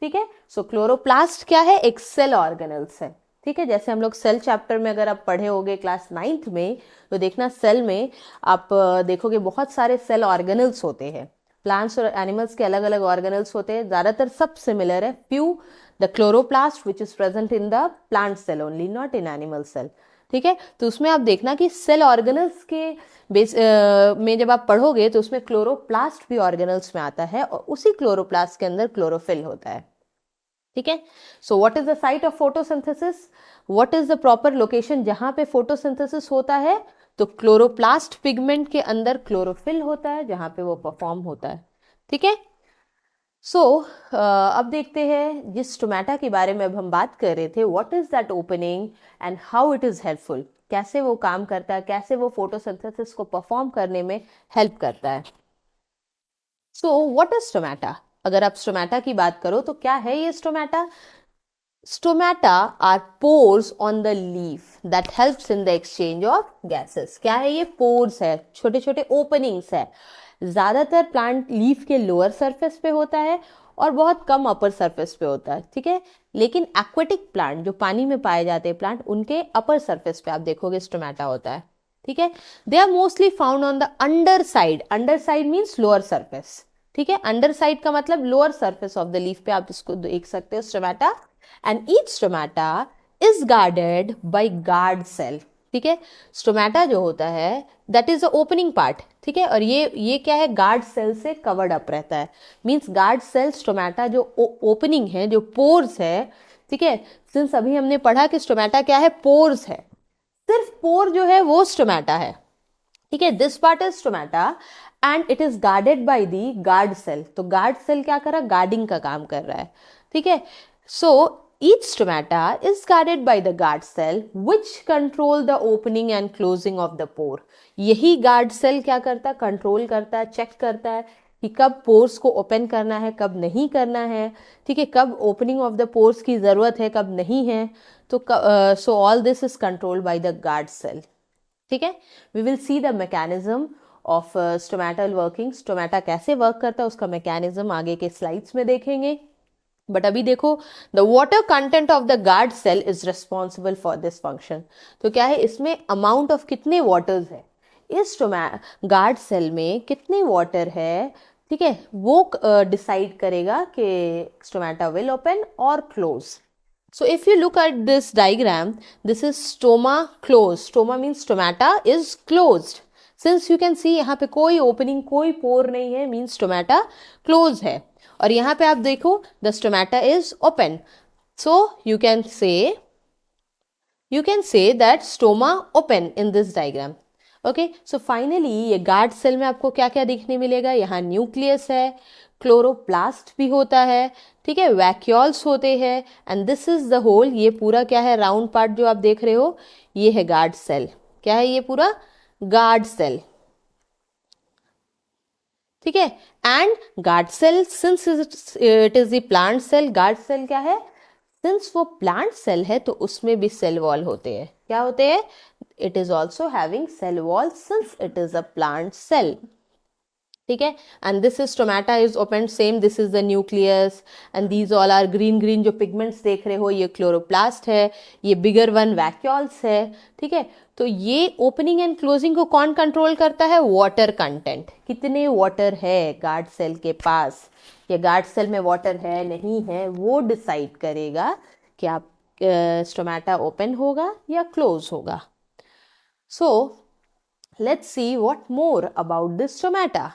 ठीक है, सो क्लोरोप्लास्ट क्या है, एक सेल ऑर्गेनल्स है. ठीक है, जैसे हम लोग सेल चैप्टर में अगर आप पढ़े होगे क्लास 9th में, तो देखना सेल में आप देखोगे बहुत सारे सेल ऑर्गेनल्स होते हैं. प्लांट्स और एनिमल्स के अलग अलग ऑर्गेनल्स होते हैं, ज्यादातर सब सिमिलर है. Few the chloroplast which is present in the plant cell only, not in animal cell. ठीक है, तो उसमें आप देखना कि सेल ऑर्गेनल्स के बेस में जब आप पढ़ोगे तो उसमें क्लोरोप्लास्ट भी ऑर्गेनल्स में आता है, और उसी क्लोरोप्लास्ट के अंदर क्लोरोफिल होता है. ठीक है, so what is the site of photosynthesis, what is the proper location जहां पे फोटोसिंथेसिस होता है, तो क्लोरोप्लास्ट पिगमेंट के अंदर क्लोरोफिल होता है जहां पे वो परफॉर्म होता है. ठीक है, सो अब देखते हैं जिस स्टोमेटा के बारे में अब हम बात कर रहे थे, what is that opening and how it is helpful. कैसे वो काम करता है, कैसे वो फोटोसिंथेसिस को परफॉर्म करने में हेल्प करता है. So what is stomata. अगर आप स्टोमेटा की बात करो तो क्या है ये stomata. Stomata are pores on the leaf that helps in the exchange of gases. क्या है ये, पोर्स है, छोटे छोटे ओपनिंग्स है. ज्यादातर प्लांट लीफ के लोअर सरफेस पे होता है और बहुत कम अपर सरफेस पे होता है. ठीक है, लेकिन एक्वेटिक प्लांट जो पानी में पाए जाते हैं प्लांट, उनके अपर सरफेस पे आप देखोगे स्टोमेटा होता है. ठीक है, they are mostly found on the underside. Underside means lower surface. ठीक है, अंडर साइड का मतलब lower surface of the leaf पे आप इसको देख सकते हो stomata. And each stomata is guarded by guard cell. ठीक है, स्टोमेटा जो होता है that is the opening part. ठीक है, और ये क्या है, गार्ड सेल से कवर्ड अप रहता है. मींस गार्ड सेल स्टोमेटा जो ओपनिंग है, जो पोर्स है. ठीक है, सिंस अभी हमने पढ़ा कि स्टोमेटा क्या है, पोर्स है. सिर्फ पोर जो है वो स्टोमेटा है. ठीक है, this part is stomata and it is guarded by the guard cell. तो गार्ड सेल क्या कर रहा है, गार्डिंग का काम कर रहा है. ठीक है, सो each stomata is guarded by the guard cell which control the opening and closing of the pore. यही गार्ड सेल क्या करता है, कंट्रोल करता है, चेक करता है कि कब पोर्स को ओपन करना है, कब नहीं करना है. ठीक है, कब ओपनिंग ऑफ द पोर्स की जरूरत है, कब नहीं है. तो so all this is controlled by the guard cell. ठीक है, we will see the mechanism of stomatal working. Stomata कैसे वर्क करता है उसका मैकेनिज्म आगे के स्लाइड्स में देखेंगे. बट अभी देखो, the water content of the guard cell is responsible for this function. तो क्या है, इसमें अमाउंट ऑफ कितने वाटर्स है, इस गार्ड सेल में कितने वाटर है. ठीक है, वो डिसाइड करेगा कि स्टोमेटा विल ओपन और close. So if you look at this diagram, this is stoma close. Stoma means stomata is closed. Since you can सी यहाँ पे कोई ओपनिंग, कोई पोर नहीं है, मीन्स स्टोमेटा क्लोज है. और यहाँ पे आप देखो the stomata is open. So you can say that stoma open in this diagram. Okay, so finally ये गार्ड सेल में आपको क्या क्या देखने मिलेगा, यहाँ न्यूक्लियस है, क्लोरोप्लास्ट भी होता है. ठीक है, वैक्यूल्स होते हैं, and this is the hole. ये पूरा क्या है, राउंड पार्ट जो आप देख रहे हो, ये है गार्ड सेल. क्या है ये पूरा, गार्ड सेल. ठीक है। And guard cell, since it is the plant cell, guard cell क्या है, सिंस वो प्लांट सेल है तो उसमें भी सेल वॉल होते हैं। क्या होते हैं, it is also having cell wall since it is a plant cell. ठीक है। And this is stomata is open, same this is the nucleus and these all are green green जो pigments देख रहे हो ये क्लोरोप्लास्ट है, ये bigger one vacuoles है। ठीक है। तो ये ओपनिंग एंड क्लोजिंग को कौन कंट्रोल करता है, वाटर कंटेंट, कितने वाटर है गार्ड सेल के पास, या गार्ड सेल में वाटर है नहीं है, वो डिसाइड करेगा कि आप स्टोमेटा ओपन होगा या क्लोज होगा। So let's see what more about this stomata.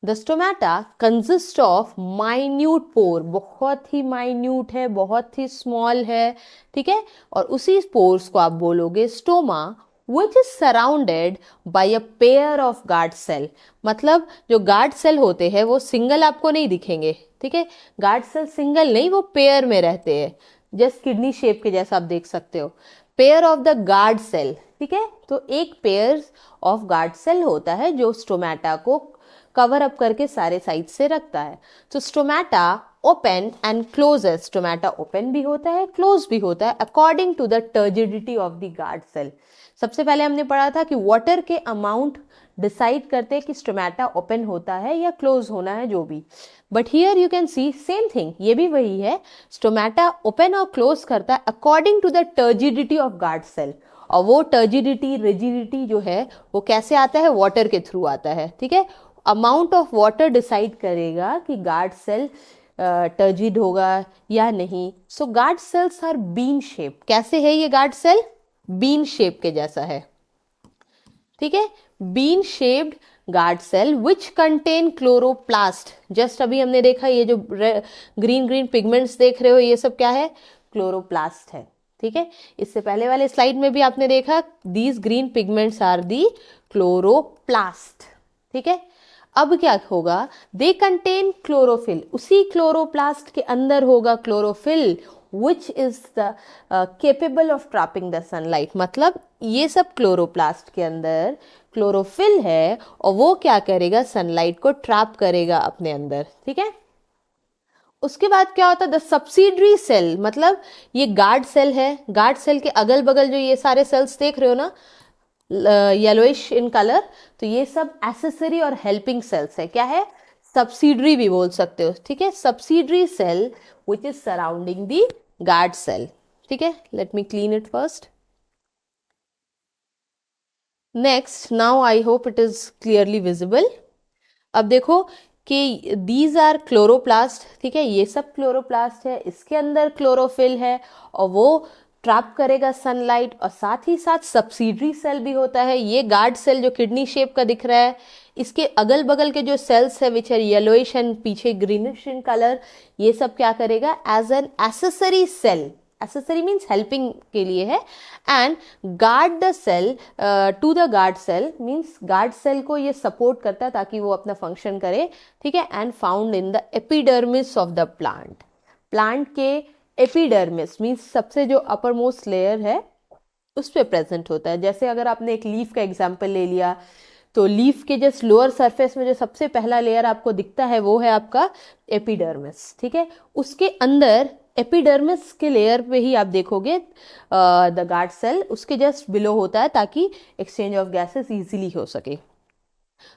The stomata consist of minute pore, बहुत ही माइन्यूट है, बहुत ही स्मॉल है। ठीक है। और उसी पोर्स को आप बोलोगे stoma, which is surrounded by a pair of guard cell। मतलब जो गार्ड सेल होते हैं वो सिंगल आपको नहीं दिखेंगे। ठीक है। गार्ड सेल सिंगल नहीं, वो पेयर में रहते हैं, जस्ट किडनी शेप के जैसा आप देख सकते हो, pair of the guard cell. ठीक है। तो एक पेयर ऑफ गार्ड सेल होता है जो स्टोमेटा को कवर अप करके सारे साइड से रखता है। तो stomata open and closes, stomata open भी होता है क्लोज भी होता है according to the turgidity of the guard cell. सबसे पहले हमने पढ़ा था कि वाटर के अमाउंट डिसाइड करते हैं कि स्टोमेटा ओपन होता है या क्लोज होना है, जो भी। But here you can C same thing, ये भी वही है, स्टोमेटा ओपन और क्लोज करता है according to the turgidity of guard cell. और वो टर्जिडिटी रिजिडिटी जो है वो कैसे आता है, वाटर के थ्रू आता है। ठीक है। अमाउंट ऑफ वाटर डिसाइड करेगा कि गार्ड सेल टर्जिड होगा या नहीं। So guard cells are bean shape. कैसे है ये गार्ड सेल, बीन शेप के जैसा है। ठीक है। Bean shaped guard cell which contain chloroplast. Just अभी हमने देखा ये जो ग्रीन ग्रीन पिगमेंट्स देख रहे हो ये सब क्या है, क्लोरोप्लास्ट है। ठीक है। इससे पहले वाले स्लाइड में भी आपने देखा these green pigments are the chloroplast. ठीक है। अब क्या होगा, दे कंटेन क्लोरोफिल, उसी क्लोरोप्लास्ट के अंदर होगा chlorophyll which is the capable of trapping the sunlight. मतलब ये सब क्लोरोप्लास्ट के अंदर क्लोरोफिल है और वो क्या करेगा, सनलाइट को ट्रैप करेगा अपने अंदर। ठीक है। उसके बाद क्या होता है, द सब्सिडरी सेल, मतलब ये गार्ड सेल है, गार्ड सेल के अगल बगल जो ये सारे सेल्स देख रहे हो ना येलोइश इन कलर, तो ये सब एसेसरी और हेल्पिंग सेल्स है। क्या है, सब्सिडरी भी बोल सकते हो। ठीक है। Subsidiary cell which is surrounding the guard cell. ठीक है। Let me clean it first. Next, now I hope it is clearly visible. अब देखो कि दीज आर क्लोरोप्लास्ट। ठीक है। ये सब क्लोरोप्लास्ट है, इसके अंदर क्लोरोफिल है और वो ट्रैप करेगा सनलाइट, और साथ ही साथ सब्सिडरी सेल भी होता है। ये गार्ड सेल जो किडनी शेप का दिख रहा है, इसके अगल बगल के जो सेल्स है विच आर येलोइश एंड पीछे ग्रीनिश इन कलर, ये सब क्या करेगा, as an accessory cell, accessory means helping के लिए है, and guard the cell to the guard cell means guard cell को ये सपोर्ट करता है ताकि वो अपना फंक्शन करे। ठीक है। And found in the epidermis of the plant. Plant के एपिडर्मिस मीन्स सबसे जो अपर मोस्ट लेयर है उस पे प्रेजेंट होता है। जैसे अगर आपने एक लीफ का एग्जाम्पल ले लिया तो लीफ के जस्ट लोअर सरफेस में जो सबसे पहला लेयर आपको दिखता है वो है आपका एपिडर्मिस। ठीक है। उसके अंदर एपिडर्मिस के लेयर पे ही आप देखोगे द गार्ड सेल उसके जस्ट बिलो होता है ताकि एक्सचेंज ऑफ गैसेस इजीली हो सके।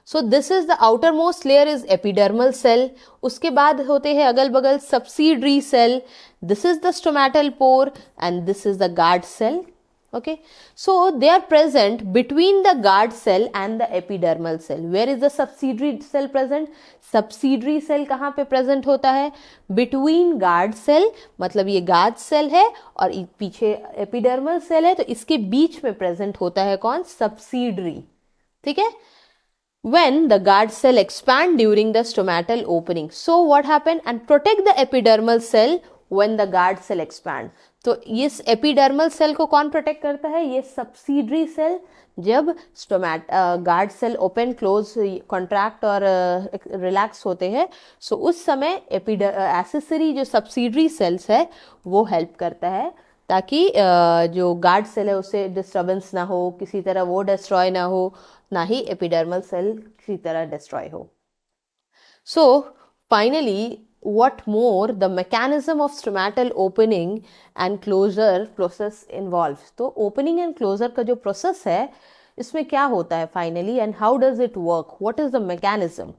So this is the outermost layer is epidermal cell. उसके बाद होते हैं अगल बगल subsidiary cell, this is the stomatal pore and this is the guard cell. Okay, so they are present between the guard cell and the epidermal cell. Where is the subsidiary cell present? Subsidiary cell कहाँ पे present होता है, between guard cell, मतलब ये guard cell है और पीछे epidermal cell है, तो इसके बीच में present होता है कौन, subsidiary। ठीक है। When the guard cell expand during the stomatal opening, so what happen, and protect the epidermal cell when the guard cell expand। तो इस एपिडर्मल सेल को कौन प्रोटेक्ट करता है, ये सब्सिडरी सेल। जब guard cell open close contract और relax होते हैं, सो उस समय एसेसरी जो सब्सिडरी सेल्स है वो हेल्प करता है ताकि जो गार्ड सेल है उससे डिस्टर्बेंस ना हो, किसी तरह वो डिस्ट्रॉय ना हो, ना ही एपिडर्मल सेल किसी तरह डिस्ट्रॉय हो। So finally, what more the mechanism of stomatal opening and closure process involves. तो opening and closure का जो process है इसमें क्या होता है finally, and how does it work, what is the mechanism?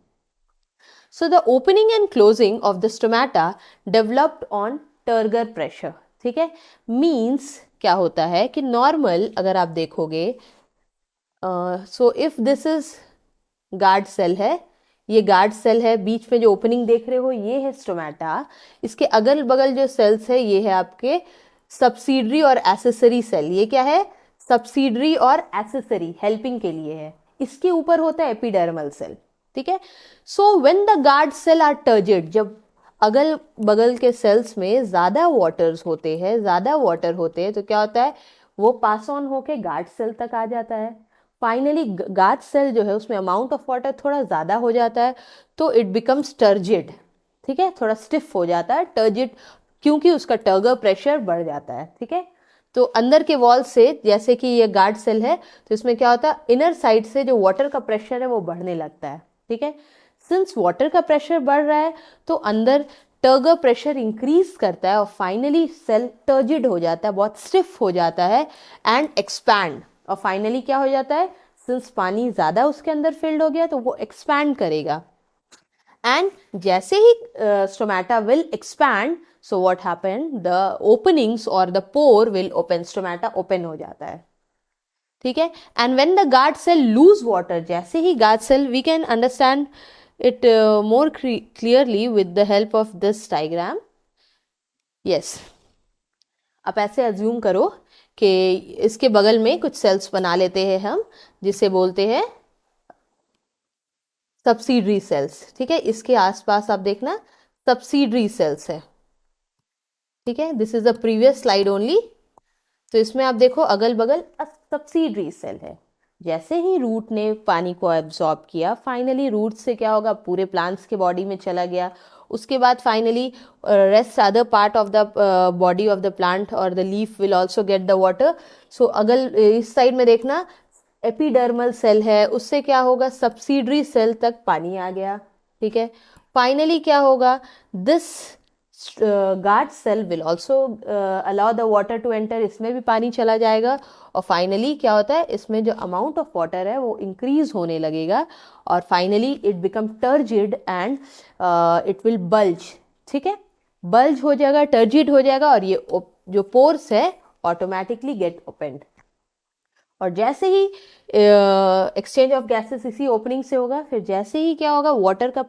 So the opening and closing of the stomata developed on turgor pressure. ठीक है, means क्या होता है कि normal अगर आप देखोगे, so if this is guard cell है, ये गार्ड सेल है, बीच में जो ओपनिंग देख रहे हो ये है स्टोमेटा, इसके अगल बगल जो सेल्स है ये है आपके सब्सिडरी और एसेसरी सेल. ये क्या है? सब्सिडरी और एसेसरी, हेल्पिंग के लिए है. इसके ऊपर होता है एपिडर्मल सेल. ठीक है. So when the guard cell are turgid, जब अगल बगल के सेल्स में ज्यादा वाटर्स होते हैं, ज्यादा वाटर होते हैं, तो क्या होता है, वो पास ऑन होके गार्ड सेल तक आ जाता है. फाइनली गार्ड सेल जो है उसमें अमाउंट ऑफ वाटर थोड़ा ज़्यादा हो जाता है, तो इट बिकम्स टर्जिड. ठीक है, थोड़ा स्टिफ हो जाता है, टर्जिड, क्योंकि उसका टर्गर प्रेशर बढ़ जाता है. ठीक है, तो अंदर के वॉल से, जैसे कि ये गार्ड सेल है, तो इसमें क्या होता है, इनर साइड से जो वाटर का प्रेशर है वो बढ़ने लगता है. ठीक है, सिंस वाटर का प्रेशर बढ़ रहा है तो अंदर टर्गर प्रेशर इंक्रीज करता है और फाइनली सेल टर्जिड हो जाता है, बहुत स्टिफ हो जाता है एंड एक्सपैंड. और फाइनली क्या हो जाता है, सिंस पानी ज़्यादा उसके अंदर फिल्ड हो गया तो वो एक्सपैंड करेगा. एंड जैसे ही stomata will expand, so what happen, the openings और the pore will open, stomata open हो जाता है. ठीक है. And when the guard cell lose water, जैसे ही guard cell, we can understand it more clearly with the help of this diagram. Yes, आप ऐसे अज्यूम करो कि इसके बगल में कुछ सेल्स बना लेते हैं हम, जिसे बोलते हैं सब्सिडरी सेल्स. ठीक है, इसके आसपास आप देखना सब्सिडरी सेल्स है. ठीक है, this is the previous slide only. तो इसमें आप देखो अगल बगल सब्सिडरी सेल है. जैसे ही रूट ने पानी को एब्जॉर्ब किया, फाइनली रूट से क्या होगा, पूरे प्लांट्स के बॉडी में चला गया. उसके बाद finally rest other part of the body of the plant और the leaf will also get the water. So अगल इस साइड में देखना एपिडर्मल सेल है, उससे क्या होगा, सब्सिडरी सेल तक पानी आ गया. ठीक है, फाइनली क्या होगा, this guard cell will also allow the water to enter, इसमें भी पानी चला जाएगा. और फाइनली क्या होता है, इसमें जो अमाउंट ऑफ वाटर है वो इंक्रीज होने लगेगा और finally it become turgid and it will bulge. ठीक है, बल्ज हो जाएगा, टर्जिड हो जाएगा और ये जो पोर्स है ऑटोमेटिकली गेट ओपनड. और जैसे ही एक्सचेंज ऑफ गैसेस इसी ओपनिंग से होगा, फिर जैसे ही क्या होगा, वाटर का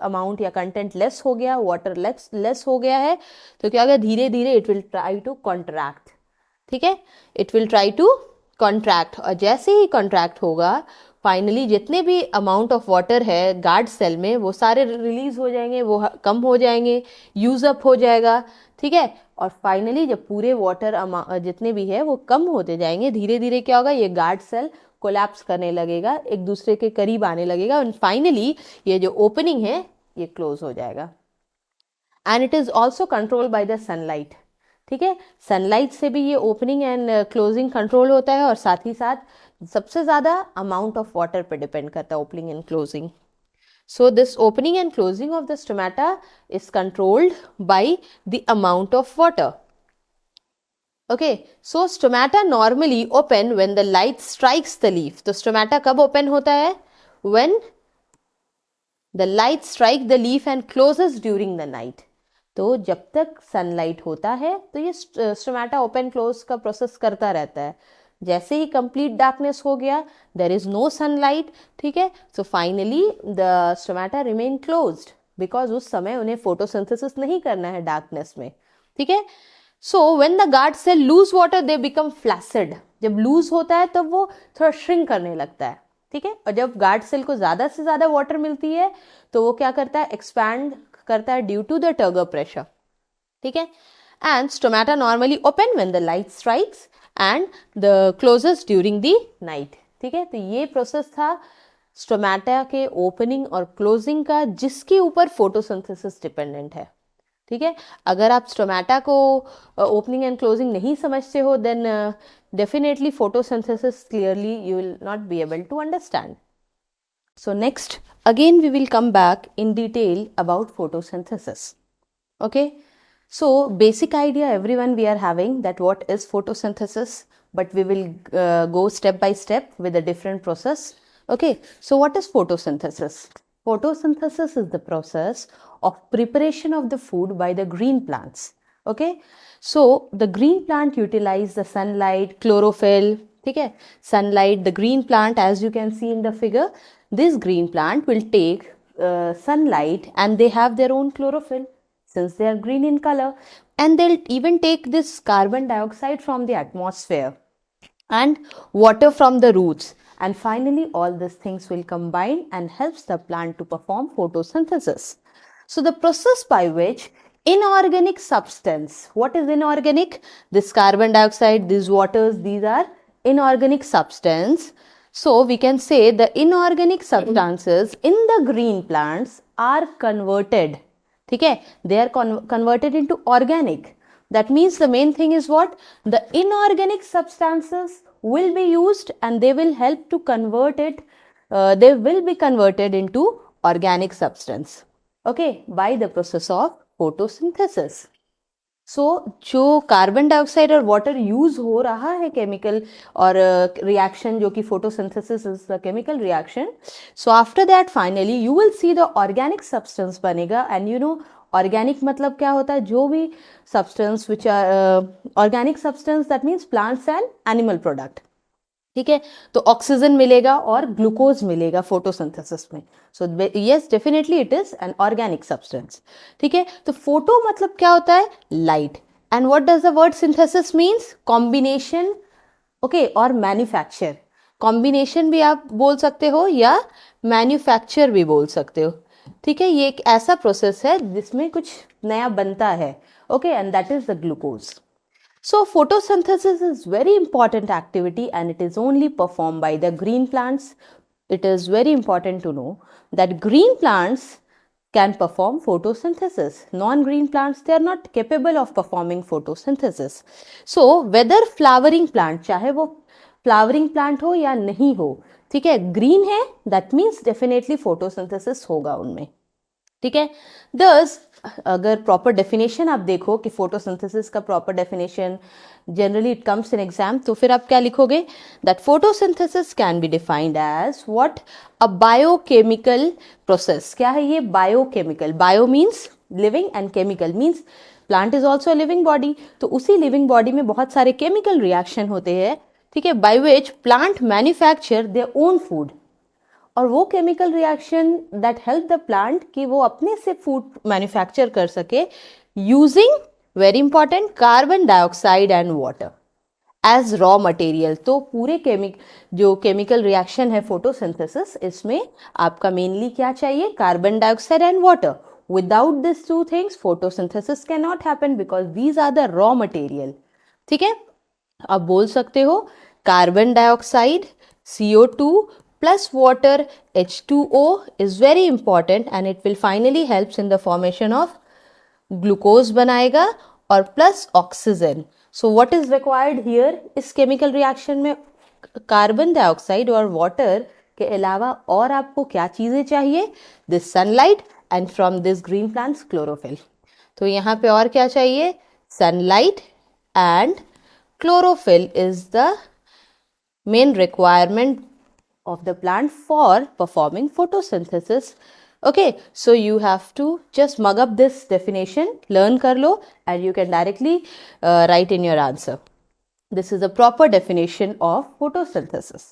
अमाउंट या कंटेंट लेस हो गया, वाटर लेस हो गया है, तो क्या होगा, धीरे धीरे it will try to contract. ठीक है, it will try to contract. और जैसे ही कॉन्ट्रैक्ट होगा, फाइनली जितने भी अमाउंट ऑफ वाटर है गार्ड सेल में वो सारे रिलीज हो जाएंगे, वो कम हो जाएंगे, यूज अप हो जाएगा. ठीक है, और फाइनली जब पूरे वाटर जितने भी है वो कम होते जाएंगे, धीरे धीरे क्या होगा, ये गार्ड सेल कोलैप्स करने लगेगा, एक दूसरे के करीब आने लगेगा एंड फाइनली ये जो ओपनिंग है ये क्लोज हो जाएगा. And it is also controlled by the sunlight. ठीक है, सनलाइट से भी ये ओपनिंग एंड क्लोजिंग कंट्रोल होता है और साथ ही साथ सबसे ज़्यादा अमाउंट ऑफ वाटर पे डिपेंड करता है opening and closing. So this opening and closing of the stomata is controlled by the amount of water. Okay, so stomata normally open when the light strikes the leaf. तो stomata कब open होता है? When the light strike the leaf and closes during the night. तो जब तक sunlight होता है तो ये स्टोमेटा ओपन क्लोज का प्रोसेस करता रहता है. जैसे ही कंप्लीट डार्कनेस हो गया, देर इज नो सनलाइट. ठीक है, so finally the stomata remain closed because उस समय उन्हें फोटोसिंथेसिस नहीं करना है डार्कनेस में. ठीक है, so when the guard cell lose water they become flaccid. जब लूज होता है तब वो थोड़ा श्रिंक करने लगता है. ठीक है, और जब गार्ड सेल को ज़्यादा से ज़्यादा वाटर मिलती है तो वो क्या करता है, एक्सपैंड करता है due to the turgor pressure. ठीक है, and stomata normally open when the light strikes and the closes during the night. ठीक है, तो ये प्रोसेस था स्टोमेटा के ओपनिंग और क्लोजिंग का, जिसके ऊपर फोटोसिंथेसिस डिपेंडेंट है. ठीक है, अगर आप स्टोमेटा को ओपनिंग एंड क्लोजिंग नहीं समझते हो, then definitely photosynthesis clearly you will not be able to understand. So next, again we will come back in detail about photosynthesis. Okay, so basic idea everyone we are having that what is photosynthesis, but we will go step by step with a different process. Okay, so what is photosynthesis? Photosynthesis is the process of preparation of the food by the green plants. Okay, so the green plant utilize the sunlight, chlorophyll. Okay, sunlight, the green plant, as you can see in the figure, this green plant will take sunlight and they have their own chlorophyll since they are green in color, and they'll even take this carbon dioxide from the atmosphere and water from the roots, and finally all these things will combine and helps the plant to perform photosynthesis. So the process by which inorganic substance, what is inorganic? This carbon dioxide, these waters, these are inorganic substance. So we can say the inorganic substances in the green plants are converted. Okay, they are converted into organic. That means the main thing is what? The inorganic substances will be used and they will help to convert it. They will be converted into organic substance. Okay, by the process of photosynthesis. So जो carbon dioxide और water use हो रहा है chemical और reaction जो कि photosynthesis is the chemical reaction, so after that finally you will see the organic substance बनेगा. And you know organic मतलब क्या होता है? जो भी substance which are organic substance, that means plants and animal product. ठीक है, तो ऑक्सीजन मिलेगा और ग्लूकोज मिलेगा फोटोसिंथेसिस में. So yes, definitely it is an organic substance. ठीक है, तो फोटो मतलब क्या होता है? Light. And what does the word synthesis means? Combination. Okay, और मैन्युफैक्चर. कॉम्बिनेशन भी आप बोल सकते हो या मैन्युफैक्चर भी बोल सकते हो. ठीक है, ये एक ऐसा प्रोसेस है जिसमें कुछ नया बनता है. Okay, and that is the glucose. So photosynthesis is very important activity and it is only performed by the green plants. It is very important to know that green plants can perform photosynthesis. Non-green plants, they are not capable of performing photosynthesis. So whether flowering plant, चाहे वो flowering plant हो या नहीं हो, ठीक है, green है, that means definitely photosynthesis होगा उनमें. ठीक है, दस अगर प्रॉपर डेफिनेशन आप देखो कि फोटोसिंथेसिस का proper definition generally it comes in exam, तो फिर आप क्या लिखोगे? That photosynthesis can be defined as what? A biochemical process. क्या है ये? Biochemical. Bio means living and chemical means plant is also a living body. तो उसी लिविंग बॉडी में बहुत सारे केमिकल रिएक्शन होते हैं. ठीक है, by which plant manufacture their own food. और वो chemical reaction that help the plant कि वो अपने से फूड मैन्युफैक्चर कर सके using, very important, carbon dioxide and water as raw material. तो पूरे जो केमिकल रिएक्शन है फोटोसिंथेसिस, इसमें आपका मेनली क्या चाहिए? Carbon dioxide and water. Without this two things photosynthesis can not happen because these are the raw material. ठीक है, आप बोल सकते हो carbon dioxide CO2 plus water H2O is very important and it will finally helps in the formation of glucose बनाएगा और plus oxygen. So what is required here? इस chemical reaction में कार्बन डाइऑक्साइड और वाटर के अलावा और आपको क्या चीज़ें चाहिए? This sunlight and from this green plants chlorophyll. तो यहाँ पे और क्या चाहिए? Sunlight and chlorophyll is the main requirement of the plant for performing photosynthesis. Okay, so you have to just mug up this definition, learn kar lo, and you can directly write in your answer. This is a proper definition of photosynthesis.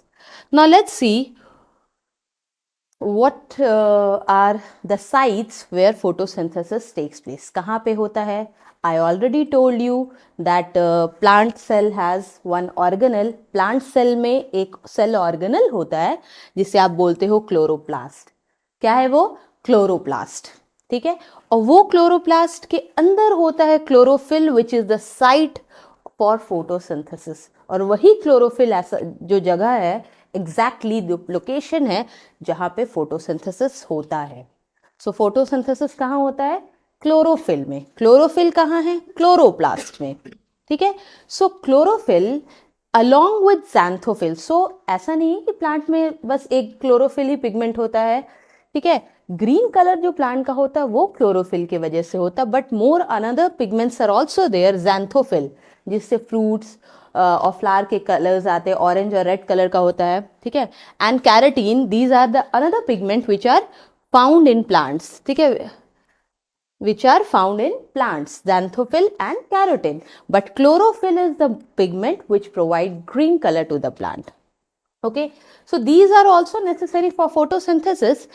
Now let's see what are the sites where photosynthesis takes place. कहाँ पे होता है? I already told you that plant cell has one organelle. Plant cell में एक cell organelle होता है जिसे आप बोलते हो क्लोरोप्लास्ट. क्या है वो? क्लोरोप्लास्ट. ठीक है, और वो क्लोरोप्लास्ट के अंदर होता है chlorophyll which is the site for photosynthesis. और वही क्लोरोफिल ऐसा जो जगह है, एग्जैक्टली लोकेशन है जहाँ पे फोटोसिंथेसिस होता है. सो फोटोसिंथेसिस कहाँ होता है? क्लोरोफिल में. क्लोरोफिल कहाँ है? क्लोरोप्लास्ट में. ठीक है, सो chlorophyll along with xanthophyll. So ऐसा नहीं है कि प्लांट में बस एक क्लोरोफिल ही पिगमेंट होता है, ठीक है. ग्रीन कलर जो प्लांट का होता है वो क्लोरोफिल की वजह से होता है, but more another pigments are also there, xanthophyll, जिससे फ्रूट्स और फ्लावर के कलर्स आते हैं, ऑरेंज और रेड कलर का होता है, ठीक है. And carotene, these are the another pigment which are found in plants, ठीक है, which are found in plants, xanthophyll and carotene. But chlorophyll is the pigment which provide green color to the plant. Okay, so these are also necessary for photosynthesis,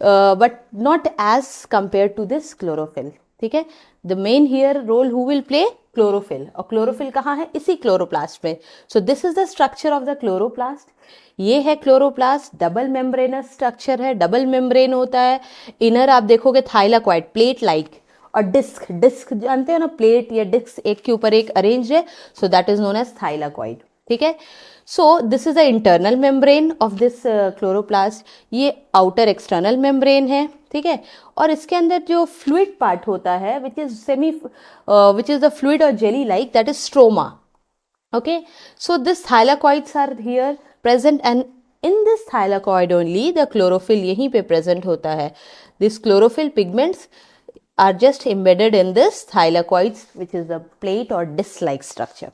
but not as compared to this chlorophyll. ठीक है, the main here role who will play? Chlorophyll. और chlorophyll कहाँ है? इसी chloroplast में. So this is the structure of the chloroplast. ये है chloroplast, double membranous structure है, डबल मेम्ब्रेन होता है. इनर आप देखोगे थाइलाकॉइड, प्लेट लाइक, और डिस्क, डिस्क जानते हो ना, प्लेट या डिस्क एक के ऊपर एक अरेंज है, so that is known as thylakoid. ठीक है, so this is the internal membrane of this chloroplast. ये आउटर एक्सटर्नल मेम्ब्रेन है, ठीक है. और इसके अंदर जो फ्लूइड पार्ट होता है विच इज द फ्लूइड और jelly like, that is stroma. Okay, so this thylakoids are here present, and in this thylakoid only the chlorophyll यहीं पे present होता है. These chlorophyll pigments are just embedded in this thylakoids, which is the plate or disc-like structure.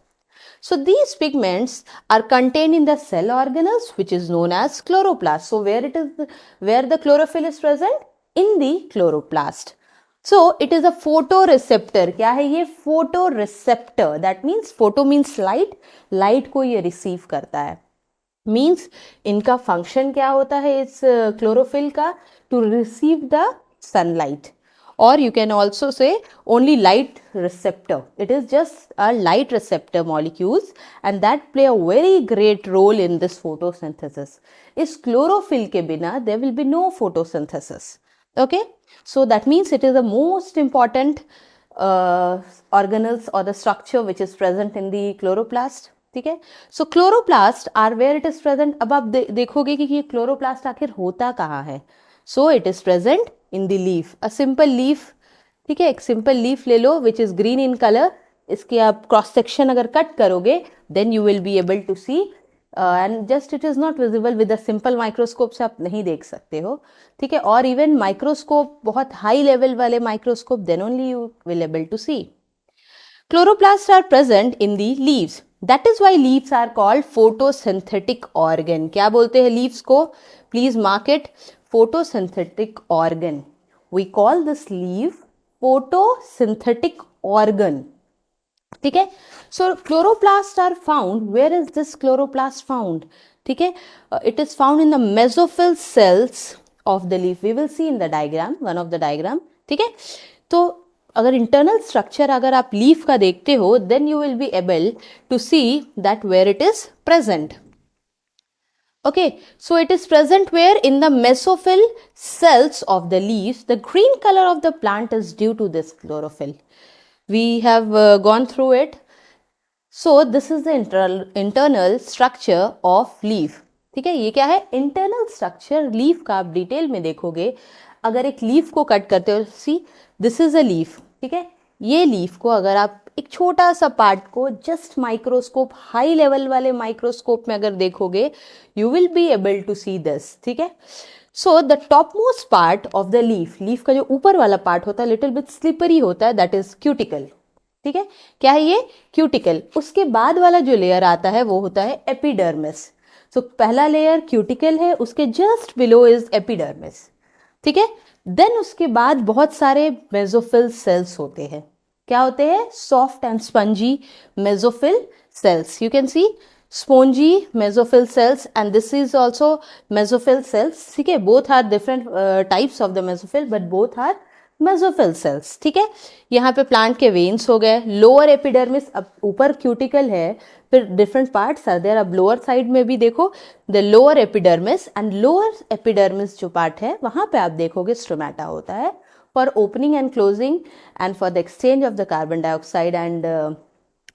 So these pigments are contained in the cell organelles, which is known as chloroplast. So where the chlorophyll is present? In the chloroplast. So it is a photoreceptor. क्या है ये? photoreceptor. That means photo means light, light को ये receive करता है. Means इनका function क्या होता है इस chlorophyll का? To receive the sunlight. Or you can also say only light receptor. It is just a light receptor molecules, and that play a very great role in this photosynthesis. इस chlorophyll के बिना there will be no photosynthesis. Okay, so that means it is the most important organelles or the structure which is present in the chloroplast. ठीक है, so chloroplast are where it is present. अब आप देखोगे कि ये chloroplast आखिर होता कहाँ है. So it is present in the leaf, a simple leaf. ठीक है, एक simple leaf ले लो which is green in color. इसके आप cross section अगर cut करोगे then you will be able to see. And just it is not visible with a simple microscope से आप नहीं देख सकते हो. ठीक है, और even microscope, बहुत high level वाले microscope, then only you will able to see. Chloroplasts are present in the leaves. That is why leaves are called photosynthetic organ. क्या बोलते हैं leaves को? Please mark it, photosynthetic organ. We call this leaf photosynthetic organ. ठीक है, so chloroplasts are found. Where is this chloroplast found? ठीक है, it is found in the mesophyll cells of the leaf. We will see in the diagram, one of the diagram. ठीक है, तो अगर internal structure अगर आप leaf का देखते हो, then you will be able to see that where it is present. Okay, so it is present where? In the mesophyll cells of the leaves. The green color of the plant is due to this chlorophyll. We have gone through it. So this is the internal structure of leaf. ठीक है, ये क्या है? Internal structure leaf का आप detail में देखोगे. अगर एक लीफ को कट करते हो, see this is a leaf. ठीक है, ये लीफ को अगर आप एक छोटा सा पार्ट को जस्ट माइक्रोस्कोप, हाई लेवल वाले माइक्रोस्कोप में अगर देखोगे, you will be able to see this. ठीक है, so the topmost part of the leaf, leaf का जो ऊपर वाला पार्ट होता है लिटिल बिट स्लिपरी होता है, दैट इज क्यूटिकल. ठीक है, क्या है ये? क्यूटिकल. उसके बाद वाला जो लेयर आता है वो होता है एपिडर्मिस. सो पहला लेयर क्यूटिकल है, उसके जस्ट बिलो इज एपिडर्मिस. ठीक है, देन उसके बाद बहुत सारे मेसोफिल सेल्स होते हैं. क्या होते हैं? Soft and spongy mesophyll cells. You can see spongy mesophyll cells and this is also mesophyll cells. ठीक है, both are different types of the mesophyll but both are mesophyll cells. ठीक है, यहाँ पे प्लांट के वेन्स हो गए. Lower epidermis, अब ऊपर क्यूटिकल है, फिर डिफरेंट पार्ट्स आर देयर. अब लोअर साइड में भी देखो the lower epidermis, and lower epidermis जो पार्ट है वहाँ पे आप देखोगे स्टोमेटा होता है for opening and closing and for the exchange of the carbon dioxide and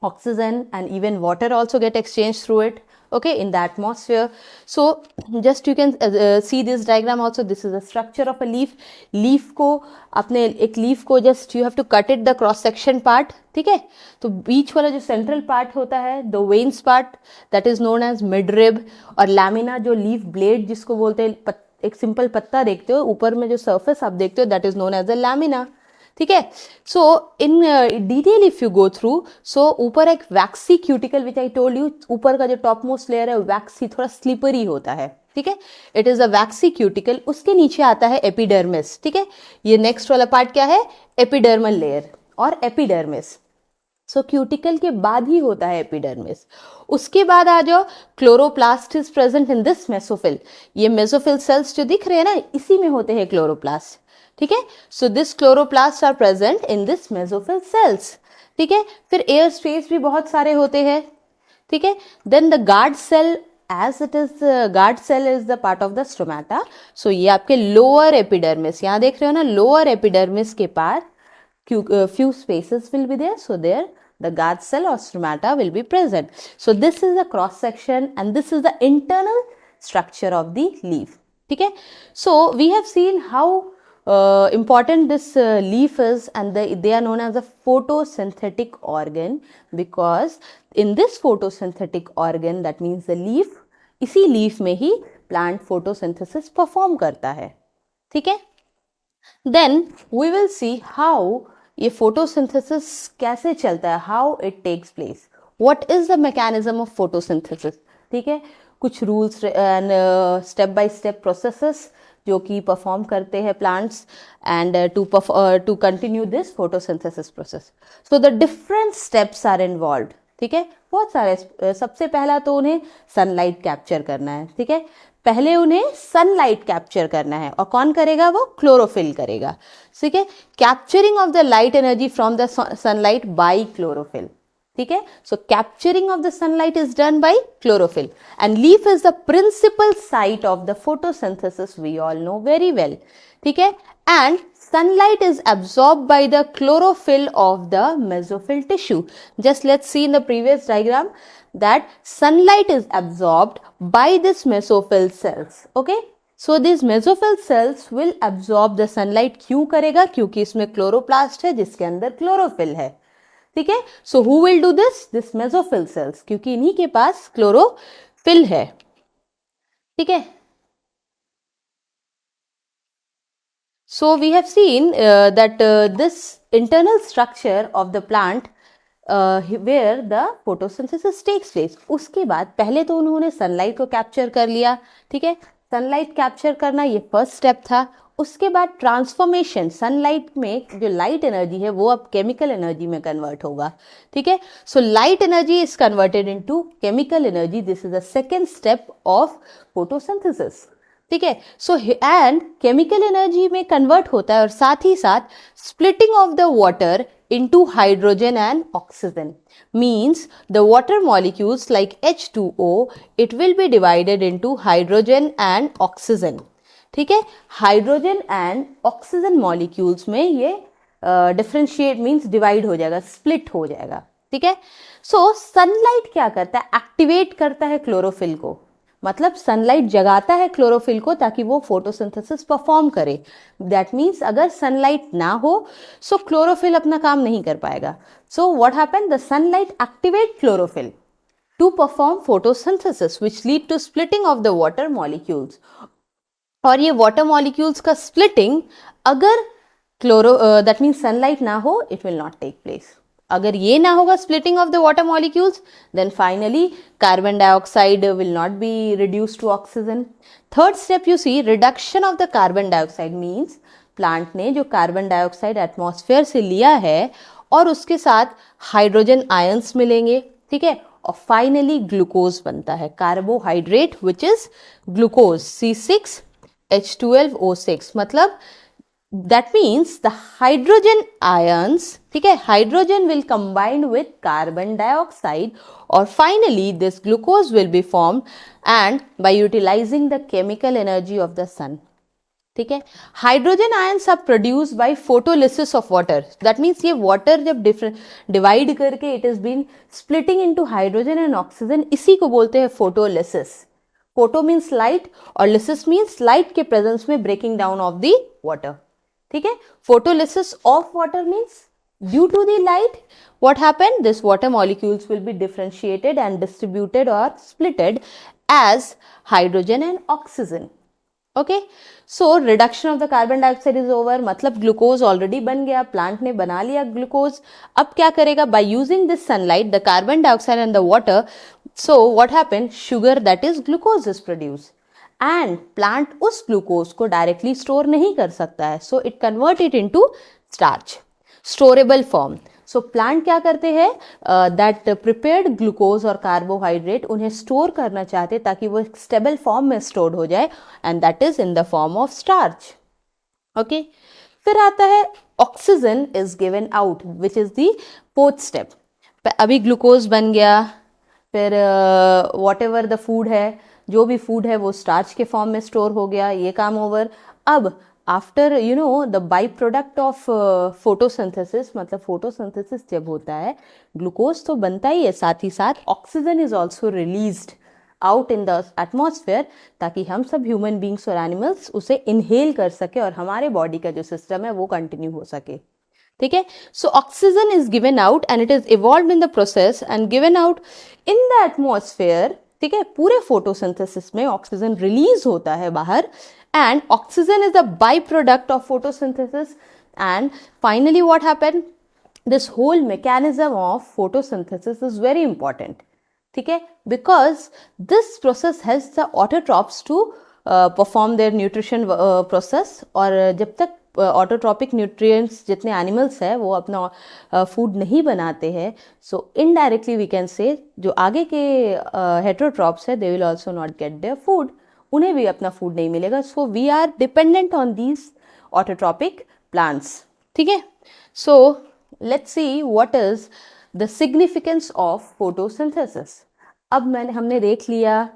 oxygen and even water also get exchanged through it. okay, in the atmosphere. So just you can see this diagram also. This is the structure of a leaf को अपने एक leaf को just you have to cut it the cross section part, ठीक है. तो बीच वाला जो central part होता है, the veins part, that is known as midrib, और lamina जो leaf blade जिसको बोलते हैं, एक simple पत्ता देखते हो, ऊपर में जो surface आप देखते हो, that is known as a lamina, ठीक है. So in detail if you go through, so ऊपर एक waxy cuticle which I told you, ऊपर का जो टॉप मोस्ट लेयर है वैक्सी, थोड़ा स्लिपरी होता है, ठीक है. It is a vaccine cuticle. उसके नीचे आता है एपिडर्मिस, ठीक है. ये नेक्स्ट वाला पार्ट क्या है, एपिडर्मल लेयर और एपिडर्मिस. सो क्यूटिकल के बाद ही होता है एपिडर्मिस. उसके बाद आ जाओ, chloroplast is present in this mesophyll. ये मेसोफिल सेल्स जो दिख रहे हैं ना, इसी में होते हैं क्लोरोप्लास्ट, ठीक है. So this chloroplast are present in this mesophyll cells, ठीक है. फिर एयर स्पेस भी बहुत सारे होते हैं, ठीक है. Then the guard cell, as it is guard cell is the part of the stomata. so ये आपके लोअर एपिडर्मिस, यहाँ देख रहे हो ना, लोअर एपिडर्मिस के पार few spaces will be there, so there the guard cell or stomata will be present. so this is the cross section and this is the internal structure of the leaf, ठीक है. so we have seen how important this leaf is, and they are known as a photosynthetic organ, because in this photosynthetic organ, that means the leaf, इसी leaf में ही plant photosynthesis perform करता है, ठीक है. then we will see how ये photosynthesis कैसे चलता है, how it takes place, what is the mechanism of photosynthesis, ठीक है. कुछ rules and step by step processes जो कि परफॉर्म करते हैं plants, and to continue this photosynthesis process. So the different steps are involve, ठीक है. बहुत सारे. सबसे पहला तो उन्हें सनलाइट कैप्चर करना है, ठीक है. पहले उन्हें सनलाइट कैप्चर करना है, और कौन करेगा, वो क्लोरोफिल करेगा, ठीक है. Capturing of the light energy from the sunlight by chlorophyll, ठीक है. So capturing of the sunlight is done by chlorophyll, and leaf is the principal site of the photosynthesis, we all know very well, ठीक है. And sunlight is absorbed by the chlorophyll of the mesophyll tissue. Just let's see in the previous diagram that sunlight is absorbed by this mesophyll cells, okay. so these mesophyll cells will absorb the sunlight. क्यों करेगा, क्योंकि इसमें chloroplast है जिसके अंदर chlorophyll है, ठीक है. So who will do this mesophyll sales, क्योंकि इन्हीं के पास क्लोरोफिल है, ठीक है. So we have seen that this internal structure of the plant where the photosynthesis takes place. उसके बाद पहले तो उन्होंने सनलाइट को कैप्चर कर लिया, ठीक है. सनलाइट कैप्चर करना ये फर्स्ट स्टेप था. उसके बाद ट्रांसफॉर्मेशन, सनलाइट में जो लाइट एनर्जी है वो अब केमिकल एनर्जी में कन्वर्ट होगा, ठीक है. So light energy is converted into chemical energy. This is the second step of photosynthesis, ठीक है. सो एंड केमिकल एनर्जी में कन्वर्ट होता है, और साथ ही साथ splitting of the water into hydrogen and oxygen, means the water molecules like H2O, it will be divided into hydrogen and oxygen, ठीक है. हाइड्रोजन एंड ऑक्सीजन मॉलिक्यूल्स में ये डिफरेंशिएट मीन्स डिवाइड हो जाएगा, स्प्लिट हो जाएगा, ठीक है. सो सनलाइट क्या करता है, एक्टिवेट करता है क्लोरोफिल को, मतलब सनलाइट जगाता है क्लोरोफिल को ताकि वो फोटोसिंथेसिस परफॉर्म करे. दैट मीन्स अगर सनलाइट ना हो सो क्लोरोफिल अपना काम नहीं कर पाएगा. So what happen, the sunlight activate chlorophyll to perform photosynthesis which lead to splitting of the water molecules. और ये वाटर मॉलिक्यूल्स का स्प्लिटिंग अगर दैट मीन्स सनलाइट ना हो, it will not take place. अगर ये ना होगा splitting of the water molecules, then finally carbon dioxide will not B reduce to oxygen. Third step you see, reduction of the carbon dioxide, means plant ने जो carbon dioxide atmosphere से लिया है और उसके साथ हाइड्रोजन आयंस मिलेंगे, ठीक है. और फाइनली ग्लूकोज बनता है, carbohydrate which is glucose, C6H12O6. मतलब that means the hydrogen ions, ठीक है, hydrogen will combine with carbon dioxide, or finally this glucose will be formed, and by utilizing the chemical energy of the sun, ठीक है। Hydrogen ions are produce by photolysis of water, that means ये water जब different divide करके it is been splitting into hydrogen and oxygen, इसी को बोलते हैं photolysis. Photo means light और लिसिस मीन्स लाइट के प्रेजेंस में breaking down of the water. ठीक है, photolysis of water means due to the light what happened, this water molecules will be differentiated and distributed or splitted as hydrogen and oxygen. Okay, so reduction of the carbon dioxide is over, मतलब glucose already बन गया, plant ने बना लिया glucose. अब क्या करेगा, by using this sunlight the carbon dioxide and the water, so what happened, sugar that is glucose is produced and plant उस ग्लूकोज को डायरेक्टली स्टोर नहीं कर सकता है, so it convert it into starch, storable form. So plant क्या करते हैं, that prepared glucose और कार्बोहाइड्रेट उन्हें स्टोर करना चाहते ताकि वो स्टेबल फॉर्म में स्टोर हो जाए, and that is in the form of starch. Okay, फिर आता है oxygen is given out which is the fourth step. अभी ग्लूकोज बन गया, फिर वॉट एवर द फूड है, जो भी फूड है वो स्टार्च के फॉर्म में स्टोर हो गया, ये काम ओवर। अब after you know the by product of photosynthesis, मतलब फोटोसिंथेसिस जब होता है ग्लूकोज तो बनता ही है, साथ ही साथ oxygen is also released out in the atmosphere, ताकि हम सब ह्यूमन बींग्स और एनिमल्स उसे इनहेल कर सके और हमारे बॉडी का जो सिस्टम है वो कंटिन्यू हो सके। ठीक है, so oxygen is given out and it is evolve in the process and given out in the atmosphere. ठीक है, पूरे फोटोसिंथेसिस में ऑक्सीजन रिलीज होता है बाहर, and oxygen is the byproduct of photosynthesis, and finally what happened, this whole mechanism of photosynthesis is very important, ठीक है, because this process helps the autotrophs to perform their nutrition process, और जब तक autotrophic nutrients जितने animals है वो अपना food नहीं बनाते हैं, सो इनडायरेक्टली वी कैन से जो आगे के हेटेरोट्रॉप्स है they will also not get their food, उन्हें भी अपना फूड नहीं मिलेगा। So we are dependent on these autotrophic plants. ठीक है, so let's see what is the significance of photosynthesis. अब हमने देख लिया,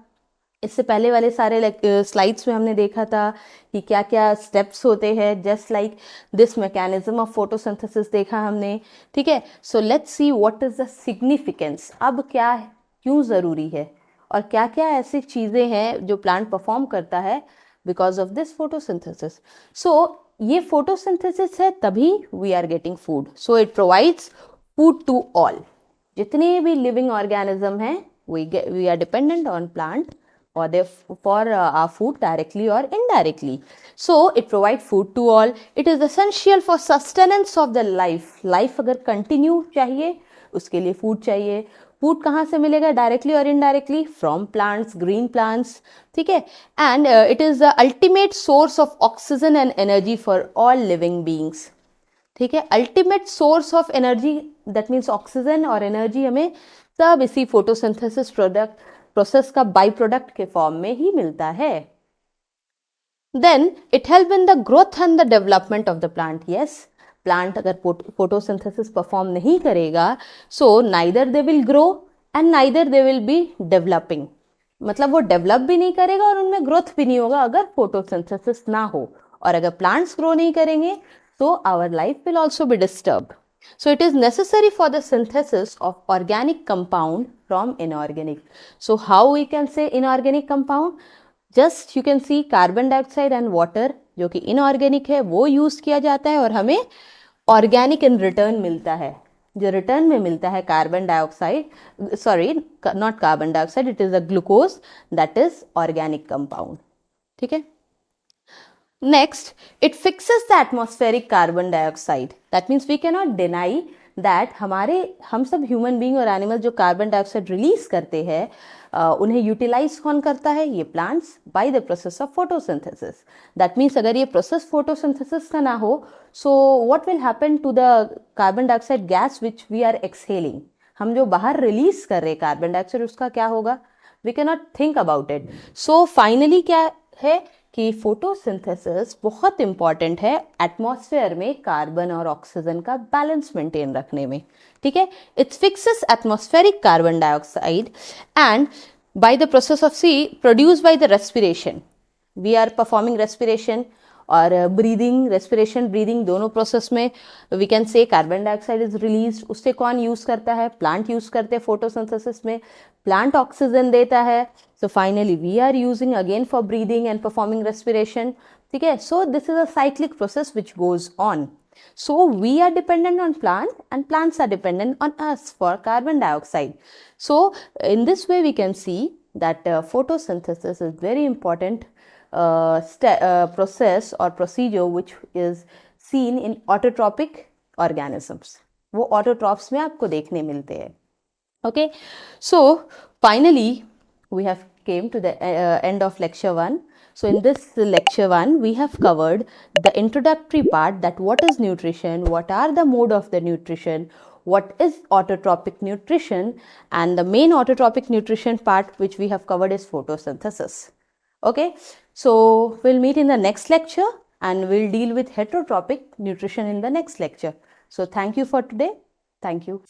इससे पहले वाले सारे स्लाइड्स में हमने देखा था कि क्या क्या स्टेप्स होते हैं, just like this mechanism of photosynthesis देखा हमने। ठीक है, so let's see what is the significance. अब क्या क्यों ज़रूरी है और क्या क्या ऐसी चीज़ें हैं जो प्लांट परफॉर्म करता है because of this photosynthesis. So ये फोटोसिंथेसिस है तभी we are getting food, so it provides food to all. जितने भी लिविंग ऑर्गेनिज्म हैं we are dependent on plant or for our food directly or indirectly. So it provides food to all. It is essential for sustenance of the life. Life अगर continue चाहिए उसके लिए food चाहिए। food कहाँ से मिलेगा, directly or indirectly? From plants, green plants. ठीक है, and it is the ultimate source of oxygen and energy for all living beings. ठीक है, ultimate source of energy, that means oxygen और energy हमें सब इसी photosynthesis प्रोसेस का by product के फॉर्म में ही मिलता है। Then it help in the growth and the development of the plant. Yes, plant अगर फोटोसिंथेसिस परफॉर्म नहीं करेगा so neither they will grow and neither they will be developing, मतलब वो डेवलप भी नहीं करेगा और उनमें ग्रोथ भी नहीं होगा अगर फोटोसिंथेसिस ना हो। और अगर प्लांट्स ग्रो नहीं करेंगे तो our life will also be disturb. So it is necessary for the synthesis of organic compound from inorganic. So how we can say inorganic compound? Just you can see carbon dioxide and water जो कि inorganic है वो use किया जाता है और हमें organic in return मिलता है। जो रिटर्न में मिलता है carbon dioxide, sorry not carbon dioxide, it is a glucose that is organic compound. ठीक है, next it fixes the atmospheric carbon dioxide, that means we cannot deny that हम सब ह्यूमन बींग और एनिमल जो carbon dioxide release करते हैं उन्हें utilise कौन करता है, ये plants by the process of photosynthesis. That means अगर ये प्रोसेस फोटोसिंथेसिस का ना हो so what will happen to the carbon dioxide gas which we are exhaling, हम जो बाहर रिलीज कर रहे कार्बन डाइऑक्साइड उसका क्या होगा, we can not think about it. So finally क्या है कि फोटोसिंथेसिस बहुत इंपॉर्टेंट है एटमॉस्फेयर में कार्बन और ऑक्सीजन का बैलेंस मेंटेन रखने में। ठीक है, it's fixes atmospheric carbon dioxide and by the process of C produce by the respiration, we are performing respiration और ब्रीदिंग, रेस्पिरेशन, ब्रीदिंग दोनों प्रोसेस में we can say carbon dioxide is release. उससे कौन use करता है? Plant use करते हैं photosynthesis में. प्लांट ऑक्सीजन देता है. So finally we are using again for breathing and performing respiration. ठीक है. So this is a cyclic process which goes on. So we are dependent on plant and plants are dependent on us for carbon dioxide. So in this way we can see that photosynthesis is very important process or procedure which is seen in autotrophic organisms. वो autotrophs में आपको देखने मिलते हैं. Okay, so finally we have came to the end of lecture 1. So in this lecture 1 we have covered the introductory part, that what is nutrition, what are the mode of the nutrition, what is autotrophic nutrition, and the main autotrophic nutrition part which we have covered is photosynthesis. Okay, so we'll meet in the next lecture and we'll deal with heterotrophic nutrition in the next lecture. So thank you for today. Thank you.